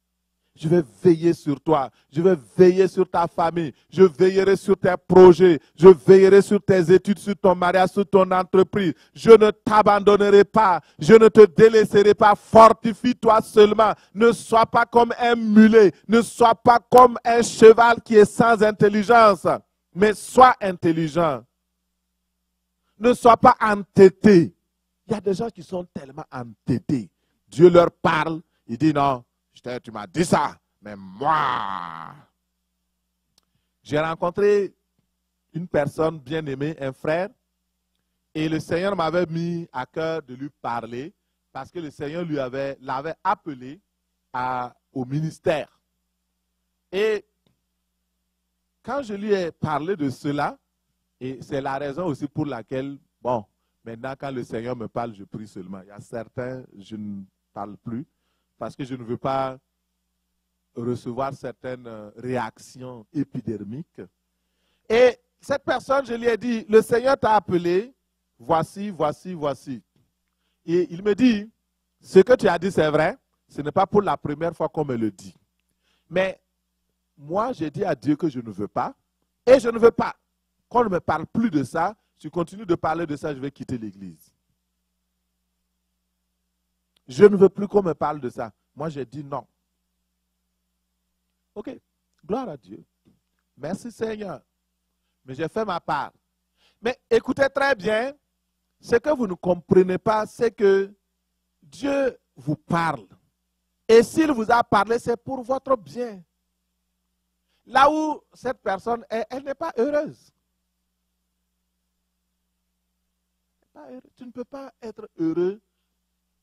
Je vais veiller sur toi. Je vais veiller sur ta famille. Je veillerai sur tes projets. Je veillerai sur tes études, sur ton mariage, sur ton entreprise. Je ne t'abandonnerai pas. Je ne te délaisserai pas. Fortifie-toi seulement. Ne sois pas comme un mulet. Ne sois pas comme un cheval qui est sans intelligence. Mais sois intelligent. Ne sois pas entêté. Il y a des gens qui sont tellement entêtés. Dieu leur parle. Il dit non. Tu m'as dit ça, mais moi, j'ai rencontré une personne bien aimée, un frère, et le Seigneur m'avait mis à cœur de lui parler parce que le Seigneur l'avait appelé au ministère. Et quand je lui ai parlé de cela, et c'est la raison aussi pour laquelle, bon, maintenant quand le Seigneur me parle, je prie seulement. Il y a certains, je ne parle plus. Parce que je ne veux pas recevoir certaines réactions épidermiques. Et cette personne, je lui ai dit, le Seigneur t'a appelé, voici, voici, voici. Et il me dit, ce que tu as dit, c'est vrai, ce n'est pas pour la première fois qu'on me le dit. Mais moi, j'ai dit à Dieu que je ne veux pas, et je ne veux pas qu'on ne me parle plus de ça. Si tu continues de parler de ça, je vais quitter l'église. Je ne veux plus qu'on me parle de ça. Moi, j'ai dit non. Ok, gloire à Dieu. Merci Seigneur. Mais j'ai fait ma part. Mais écoutez très bien, ce que vous ne comprenez pas, c'est que Dieu vous parle. Et s'il vous a parlé, c'est pour votre bien. Là où cette personne est, elle n'est pas heureuse. Tu ne peux pas être heureux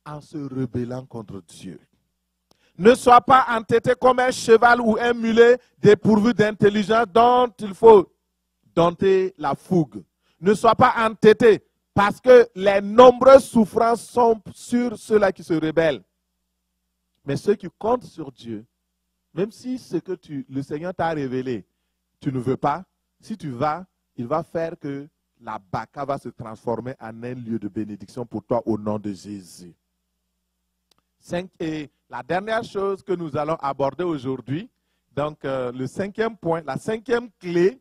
en se rebellant contre Dieu. Ne sois pas entêté comme un cheval ou un mulet dépourvu d'intelligence dont il faut dompter la fougue. Ne sois pas entêté parce que les nombreuses souffrances sont sur ceux-là qui se rebellent. Mais ceux qui comptent sur Dieu, même si ce que le Seigneur t'a révélé, tu ne veux pas, si tu vas, il va faire que la Baka va se transformer en un lieu de bénédiction pour toi au nom de Jésus. Et la dernière chose que nous allons aborder aujourd'hui, donc le cinquième point, la cinquième clé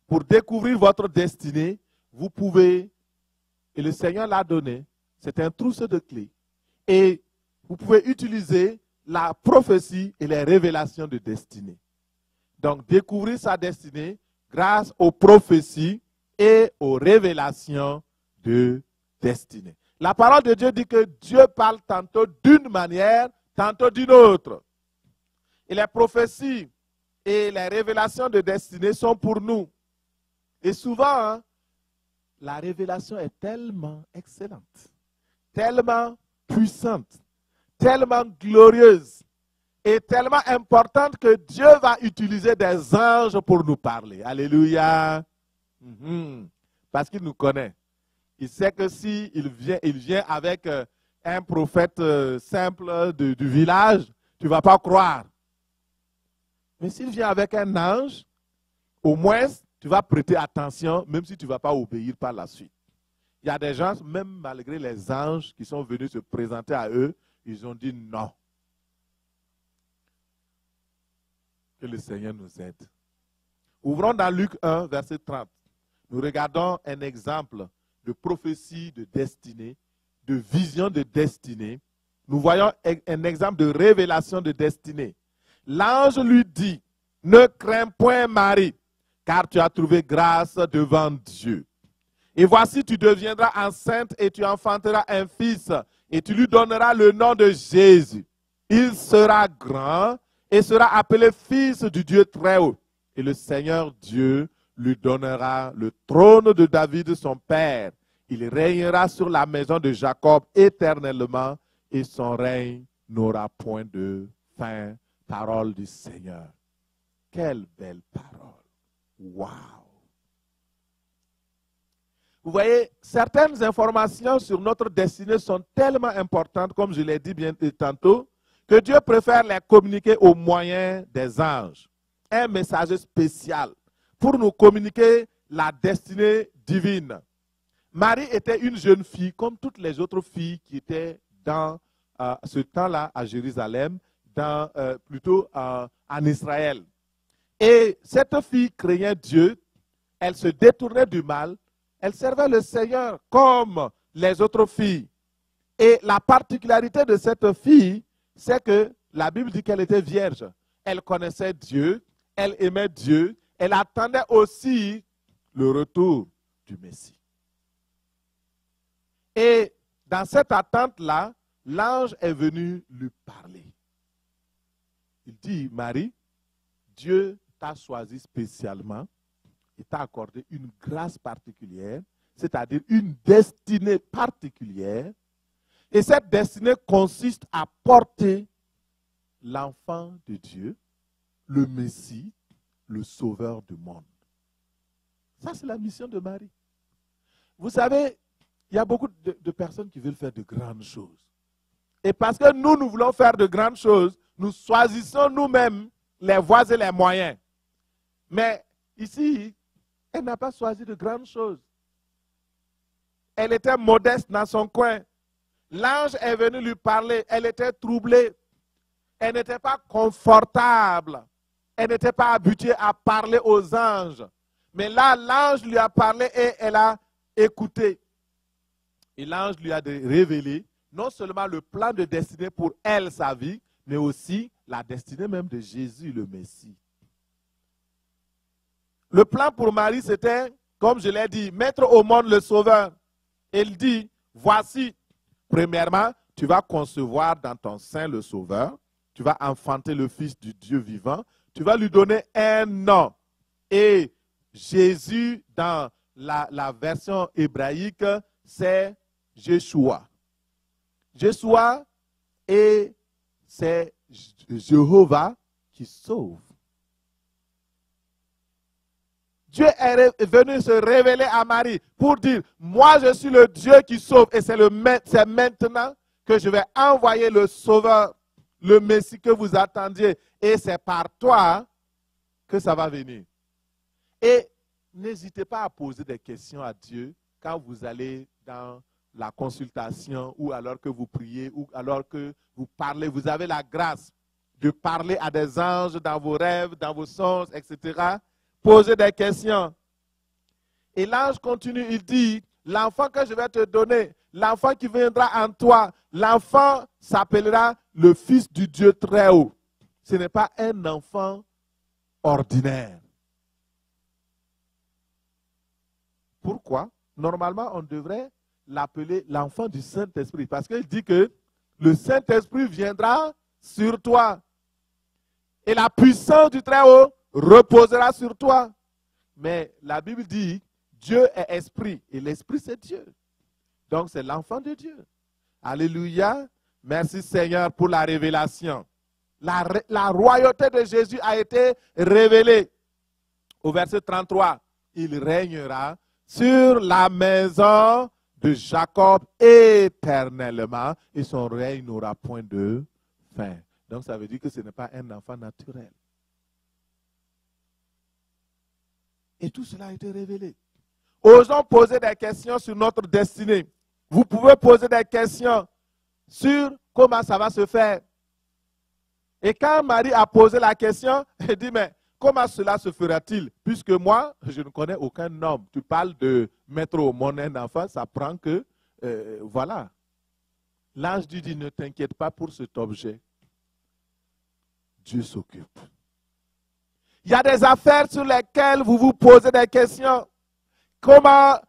pour découvrir votre destinée, vous pouvez, et le Seigneur l'a donné, c'est un trousseau de clés. Et vous pouvez utiliser la prophétie et les révélations de destinée. Donc découvrir sa destinée grâce aux prophéties et aux révélations de destinée. La parole de Dieu dit que Dieu parle tantôt d'une manière, tantôt d'une autre. Et les prophéties et les révélations de destinée sont pour nous. Et souvent, la révélation est tellement excellente, tellement puissante, tellement glorieuse et tellement importante que Dieu va utiliser des anges pour nous parler. Alléluia. Parce qu'il nous connaît. Il sait que s'il vient avec un prophète simple du village, tu ne vas pas croire. Mais s'il vient avec un ange, au moins, tu vas prêter attention, même si tu ne vas pas obéir par la suite. Il y a des gens, même malgré les anges qui sont venus se présenter à eux, ils ont dit non. Que le Seigneur nous aide. Ouvrons dans Luc 1, verset 30. Nous regardons un exemple de prophétie de destinée, de vision de destinée. Nous voyons un exemple de révélation de destinée. L'ange lui dit, ne crains point Marie, car tu as trouvé grâce devant Dieu. Et voici, tu deviendras enceinte et tu enfanteras un fils et tu lui donneras le nom de Jésus. Il sera grand et sera appelé fils du Dieu Très-Haut. Et le Seigneur Dieu lui donnera le trône de David, son père. Il régnera sur la maison de Jacob éternellement et son règne n'aura point de fin. Parole du Seigneur. Quelle belle parole. Waouh! Vous voyez, certaines informations sur notre destinée sont tellement importantes, comme je l'ai dit bien tantôt, que Dieu préfère les communiquer au moyen des anges. Un messager spécial pour nous communiquer la destinée divine. Marie était une jeune fille comme toutes les autres filles qui étaient dans ce temps-là à Jérusalem, plutôt en Israël. Et cette fille craignait Dieu, elle se détournait du mal, elle servait le Seigneur comme les autres filles. Et la particularité de cette fille, c'est que la Bible dit qu'elle était vierge. Elle connaissait Dieu, elle aimait Dieu, elle attendait aussi le retour du Messie. Et dans cette attente-là, l'ange est venu lui parler. Il dit, Marie, Dieu t'a choisi spécialement et t'a accordé une grâce particulière, c'est-à-dire une destinée particulière. Et cette destinée consiste à porter l'enfant de Dieu, le Messie, le Sauveur du monde. Ça, c'est la mission de Marie. Vous savez, il y a beaucoup de personnes qui veulent faire de grandes choses. Et parce que nous voulons faire de grandes choses, nous choisissons nous-mêmes les voies et les moyens. Mais ici, elle n'a pas choisi de grandes choses. Elle était modeste dans son coin. L'ange est venu lui parler. Elle était troublée. Elle n'était pas confortable. Elle n'était pas habituée à parler aux anges. Mais là, l'ange lui a parlé et elle a écouté. Et l'ange lui a révélé non seulement le plan de destinée pour elle, sa vie, mais aussi la destinée même de Jésus, le Messie. Le plan pour Marie, c'était, comme je l'ai dit, mettre au monde le Sauveur. Elle dit, voici, premièrement, tu vas concevoir dans ton sein le Sauveur, tu vas enfanter le Fils du Dieu vivant, tu vas lui donner un nom. Et Jésus, dans la version hébraïque, c'est Yeshua. Yeshua, et c'est Jéhovah qui sauve. Dieu est venu se révéler à Marie pour dire, moi je suis le Dieu qui sauve et c'est maintenant que je vais envoyer le Sauveur, le Messie que vous attendiez et c'est par toi que ça va venir. Et n'hésitez pas à poser des questions à Dieu quand vous allez dans la consultation ou alors que vous priez ou alors que vous parlez. Vous avez la grâce de parler à des anges dans vos rêves, dans vos songes, etc. Posez des questions. Et l'ange continue, il dit, l'enfant que je vais te donner, l'enfant qui viendra en toi, l'enfant s'appellera le Fils du Dieu Très-Haut. Ce n'est pas un enfant ordinaire. Pourquoi? Normalement, on devrait l'appeler l'enfant du Saint-Esprit. Parce qu'il dit que le Saint-Esprit viendra sur toi. Et la puissance du Très-Haut reposera sur toi. Mais la Bible dit, Dieu est esprit. Et l'esprit, c'est Dieu. Donc, c'est l'enfant de Dieu. Alléluia. Merci Seigneur pour la révélation. La royauté de Jésus a été révélée. Au verset 33, il régnera sur la maison de Jacob éternellement et son règne n'aura point de fin. Donc ça veut dire que ce n'est pas un enfant naturel. Et tout cela a été révélé. Osons poser des questions sur notre destinée. Vous pouvez poser des questions sur comment ça va se faire. Et quand Marie a posé la question, elle dit, mais comment cela se fera-t-il? Puisque moi, je ne connais aucun homme. Tu parles de mettre au monde un enfant, ça prend que, voilà. L'ange dit, ne t'inquiète pas pour cet objet. Dieu s'occupe. Il y a des affaires sur lesquelles vous vous posez des questions. Comment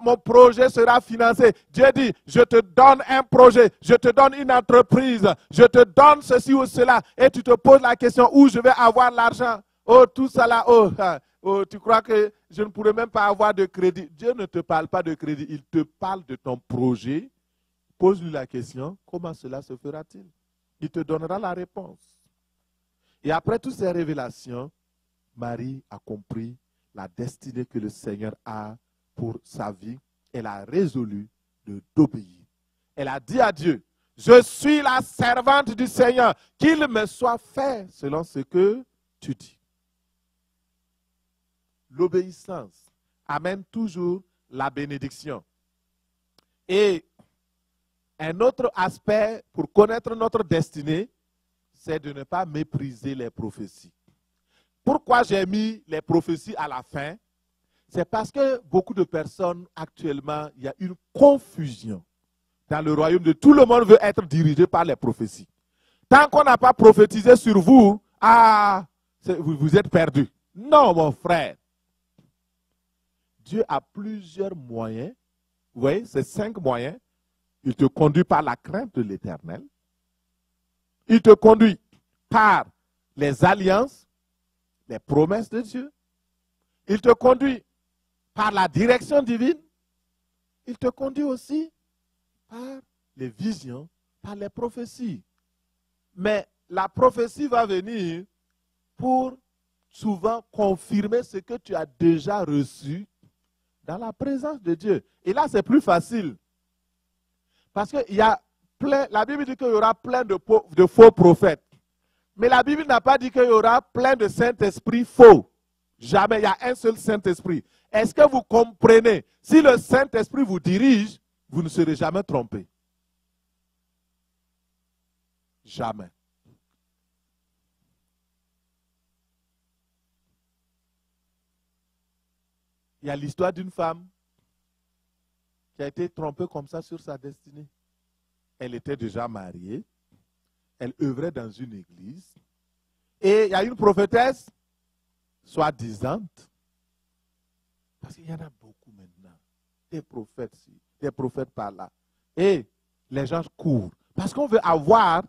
mon projet sera financé. Dieu dit, je te donne un projet, je te donne une entreprise, je te donne ceci ou cela. Et tu te poses la question où je vais avoir l'argent. Oh, tout ça là, oh, tu crois que je ne pourrais même pas avoir de crédit. Dieu ne te parle pas de crédit, il te parle de ton projet. Pose-lui la question, comment cela se fera-t-il? Il te donnera la réponse. Et après toutes ces révélations, Marie a compris la destinée que le Seigneur a pour sa vie. Elle a résolu d'obéir. Elle a dit à Dieu, je suis la servante du Seigneur, qu'il me soit fait selon ce que tu dis. L'obéissance amène toujours la bénédiction. Et un autre aspect pour connaître notre destinée, c'est de ne pas mépriser les prophéties. Pourquoi j'ai mis les prophéties à la fin? C'est parce que beaucoup de personnes, actuellement, il y a une confusion dans le royaume de tout le monde veut être dirigé par les prophéties. Tant qu'on n'a pas prophétisé sur vous, vous êtes perdu. Non, mon frère. Dieu a plusieurs moyens. Vous voyez, ces 5 moyens. Il te conduit par la crainte de l'Éternel. Il te conduit par les alliances, les promesses de Dieu. Il te conduit par la direction divine. Il te conduit aussi par les visions, par les prophéties. Mais la prophétie va venir pour souvent confirmer ce que tu as déjà reçu dans la présence de Dieu. Et là, c'est plus facile. Parce que la Bible dit qu'il y aura plein de faux prophètes. Mais la Bible n'a pas dit qu'il y aura plein de Saint-Esprit faux. Jamais, il y a un seul Saint-Esprit. Est-ce que vous comprenez? Si le Saint-Esprit vous dirige, vous ne serez jamais trompé. Jamais. Il y a l'histoire d'une femme qui a été trompée comme ça sur sa destinée. Elle était déjà mariée. Elle œuvrait dans une église. Et il y a une prophétesse, soi-disante. Parce qu'il y en a beaucoup maintenant. Des prophètes ici, des prophètes par là. Et les gens courent. Parce qu'on veut avoir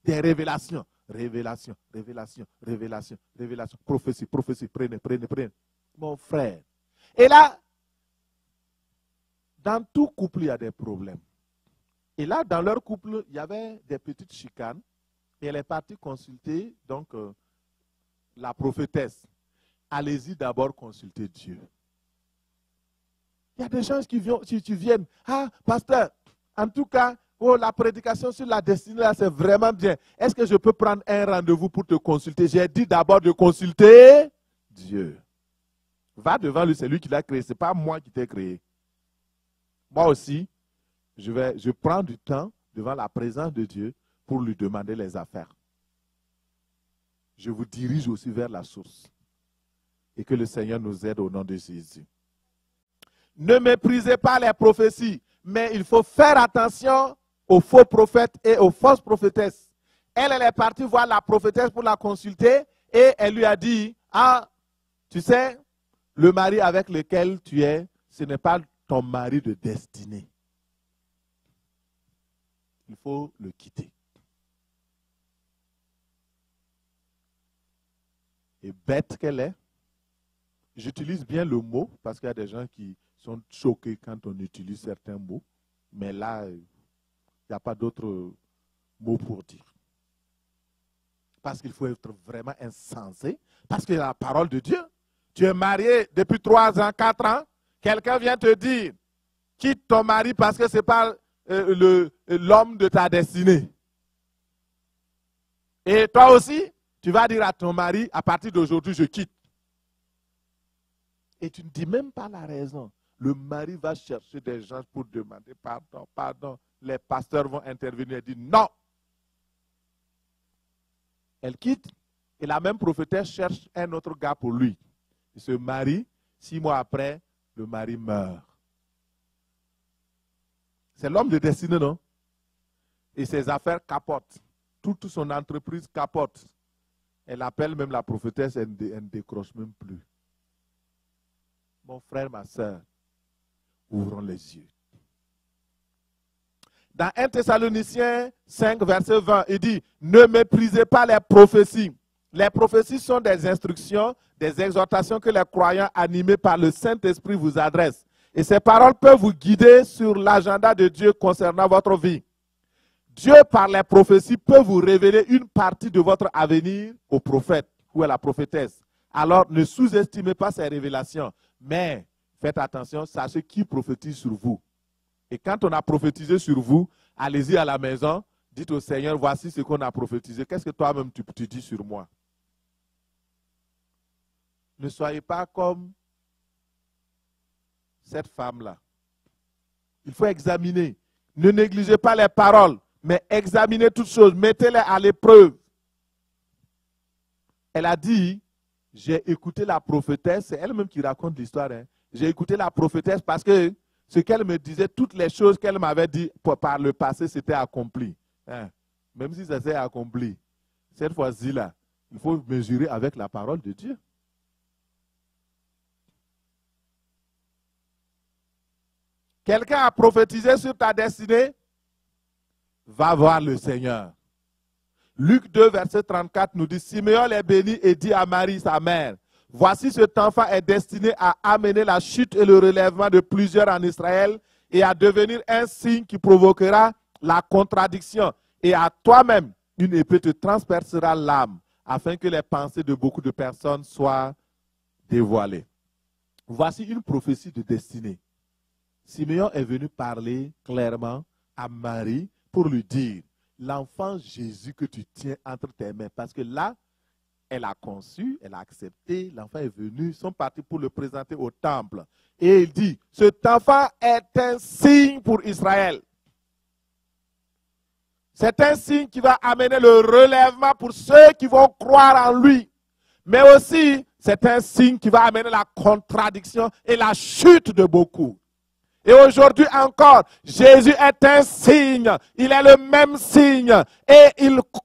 des révélations. Révélation, révélation, révélation, révélation. Prophétie, prophétie. Prenez, prenez, prenez. Mon frère. Et là, dans tout couple, il y a des problèmes. Et là, dans leur couple, il y avait des petites chicanes. Et elle est partie consulter donc la prophétesse. Allez-y d'abord consulter Dieu. Il y a des gens qui viennent. Ah, pasteur, en tout cas, la prédication sur la destinée, là, c'est vraiment bien. Est-ce que je peux prendre un rendez-vous pour te consulter? J'ai dit d'abord de consulter Dieu. Va devant lui, c'est lui qui l'a créé. Ce n'est pas moi qui t'ai créé. Moi aussi, je prends du temps devant la présence de Dieu pour lui demander les affaires. Je vous dirige aussi vers la source. Et que le Seigneur nous aide au nom de Jésus. Ne méprisez pas les prophéties, mais il faut faire attention aux faux prophètes et aux fausses prophétesses. Elle est partie voir la prophétesse pour la consulter et elle lui a dit, ah, tu sais, le mari avec lequel tu es, ce n'est pas ton mari de destinée. Il faut le quitter. Et bête qu'elle est, j'utilise bien le mot parce qu'il y a des gens qui sont choqués quand on utilise certains mots, mais là, il n'y a pas d'autre mot pour dire. Parce qu'il faut être vraiment insensé, parce qu'il y a la parole de Dieu. Tu es marié depuis 3 ans, 4 ans, quelqu'un vient te dire, quitte ton mari parce que ce n'est pas l'homme de ta destinée. Et toi aussi, tu vas dire à ton mari, à partir d'aujourd'hui, je quitte. Et tu ne dis même pas la raison. Le mari va chercher des gens pour demander pardon, pardon. Les pasteurs vont intervenir et dire non. Elle quitte et la même prophétesse cherche un autre gars pour lui. Il se marie, 6 mois après, le mari meurt. C'est l'homme de destinée, non? Et ses affaires capotent. Toute son entreprise capote. Elle appelle même la prophétesse, elle ne décroche même plus. Mon frère, ma soeur, ouvrons les yeux. Dans 1 Thessaloniciens 5, verset 20, il dit, ne méprisez pas les prophéties. Les prophéties sont des instructions, des exhortations que les croyants animés par le Saint-Esprit vous adressent. Et ces paroles peuvent vous guider sur l'agenda de Dieu concernant votre vie. Dieu, par les prophéties, peut vous révéler une partie de votre avenir au prophète ou à la prophétesse. Alors, ne sous-estimez pas ces révélations, mais faites attention, sachez qui prophétise sur vous. Et quand on a prophétisé sur vous, allez-y à la maison, dites au Seigneur, voici ce qu'on a prophétisé. Qu'est-ce que toi-même tu dis sur moi? Ne soyez pas comme cette femme-là. Il faut examiner. Ne négligez pas les paroles, mais examinez toutes choses. Mettez-les à l'épreuve. Elle a dit, j'ai écouté la prophétesse, c'est elle-même qui raconte l'histoire. Hein. J'ai écouté la prophétesse parce que ce qu'elle me disait, toutes les choses qu'elle m'avait dit par le passé, c'était accompli. Hein. Même si ça s'est accompli, cette fois-ci-là, il faut mesurer avec la parole de Dieu. Quelqu'un a prophétisé sur ta destinée? Va voir le Seigneur. Luc 2, verset 34 nous dit, Simeon est béni et dit à Marie, sa mère, voici cet enfant est destiné à amener la chute et le relèvement de plusieurs en Israël et à devenir un signe qui provoquera la contradiction. Et à toi-même, une épée te transpercera l'âme afin que les pensées de beaucoup de personnes soient dévoilées. Voici une prophétie de destinée. Simeon est venu parler clairement à Marie pour lui dire, l'enfant Jésus que tu tiens entre tes mains, parce que là, elle a conçu, elle a accepté, l'enfant est venu, ils sont partis pour le présenter au temple. Et il dit, cet enfant est un signe pour Israël. C'est un signe qui va amener le relèvement pour ceux qui vont croire en lui. Mais aussi, c'est un signe qui va amener la contradiction et la chute de beaucoup. Et aujourd'hui encore, Jésus est un signe. Il est le même signe. Et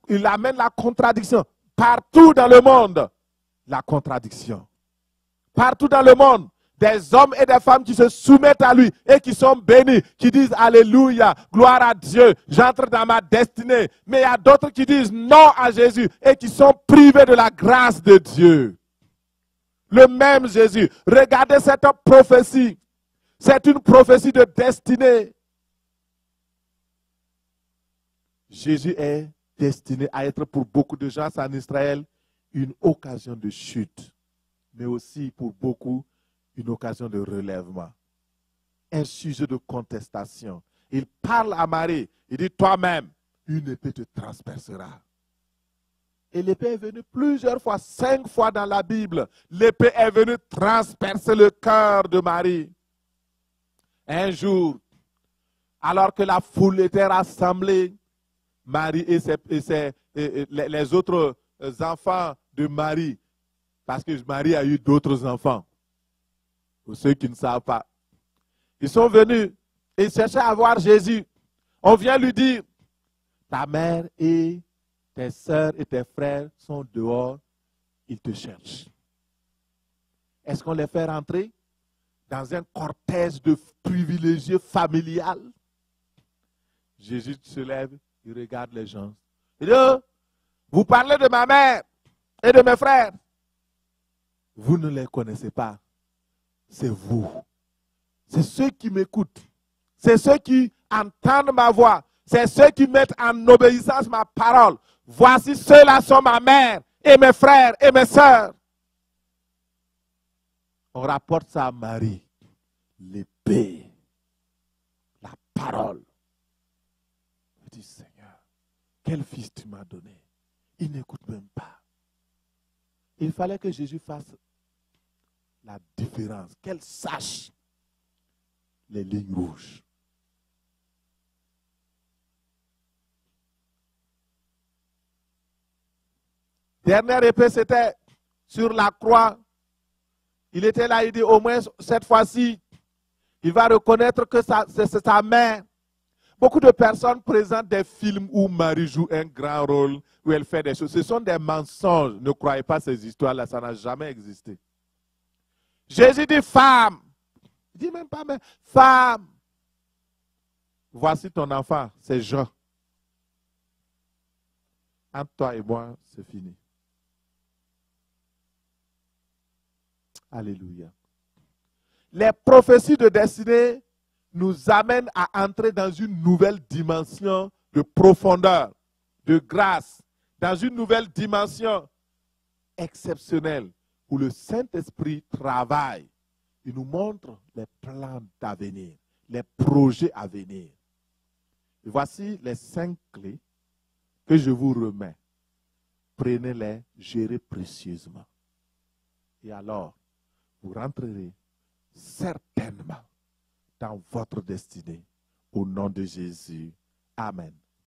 il amène la contradiction. Partout dans le monde, la contradiction. Partout dans le monde, des hommes et des femmes qui se soumettent à lui et qui sont bénis, qui disent Alléluia, gloire à Dieu, j'entre dans ma destinée. Mais il y a d'autres qui disent non à Jésus et qui sont privés de la grâce de Dieu. Le même Jésus. Regardez cette prophétie. C'est une prophétie de destinée. Jésus est destiné à être pour beaucoup de gens en Israël une occasion de chute, mais aussi pour beaucoup une occasion de relèvement. Un sujet de contestation. Il parle à Marie, il dit toi-même, une épée te transpercera. Et l'épée est venue plusieurs fois, 5 fois dans la Bible. L'épée est venue transpercer le cœur de Marie. Un jour, alors que la foule était rassemblée, Marie et les autres enfants de Marie, parce que Marie a eu d'autres enfants, pour ceux qui ne savent pas, ils sont venus et ils cherchaient à voir Jésus. On vient lui dire, ta mère et tes sœurs et tes frères sont dehors, ils te cherchent. Est-ce qu'on les fait rentrer dans un cortège de privilégiés familial? Jésus se lève, il regarde les gens. Il dit, oh, vous parlez de ma mère et de mes frères. Vous ne les connaissez pas. C'est vous. C'est ceux qui m'écoutent. C'est ceux qui entendent ma voix. C'est ceux qui mettent en obéissance ma parole. Voici ceux-là sont ma mère et mes frères et mes sœurs. On rapporte ça à Marie. L'épée, la parole. Je dis, Seigneur, quel fils tu m'as donné? Il n'écoute même pas. Il fallait que Jésus fasse la différence, qu'elle sache les lignes rouges. Dernière épée, c'était sur la croix. Il était là, il dit, au moins cette fois-ci, il va reconnaître que c'est sa mère. Beaucoup de personnes présentent des films où Marie joue un grand rôle, où elle fait des choses. Ce sont des mensonges. Ne croyez pas ces histoires-là, ça n'a jamais existé. Jésus dit, femme, Il dit même pas, mais femme, voici ton enfant, c'est Jean. Entre toi et moi, c'est fini. Alléluia. Les prophéties de destinée nous amènent à entrer dans une nouvelle dimension de profondeur, de grâce, dans une nouvelle dimension exceptionnelle où le Saint-Esprit travaille. Il nous montre les plans d'avenir, les projets à venir. Et voici les 5 clés que je vous remets. Prenez-les, gérez précieusement. Et alors, vous rentrerez certainement dans votre destinée. Au nom de Jésus. Amen.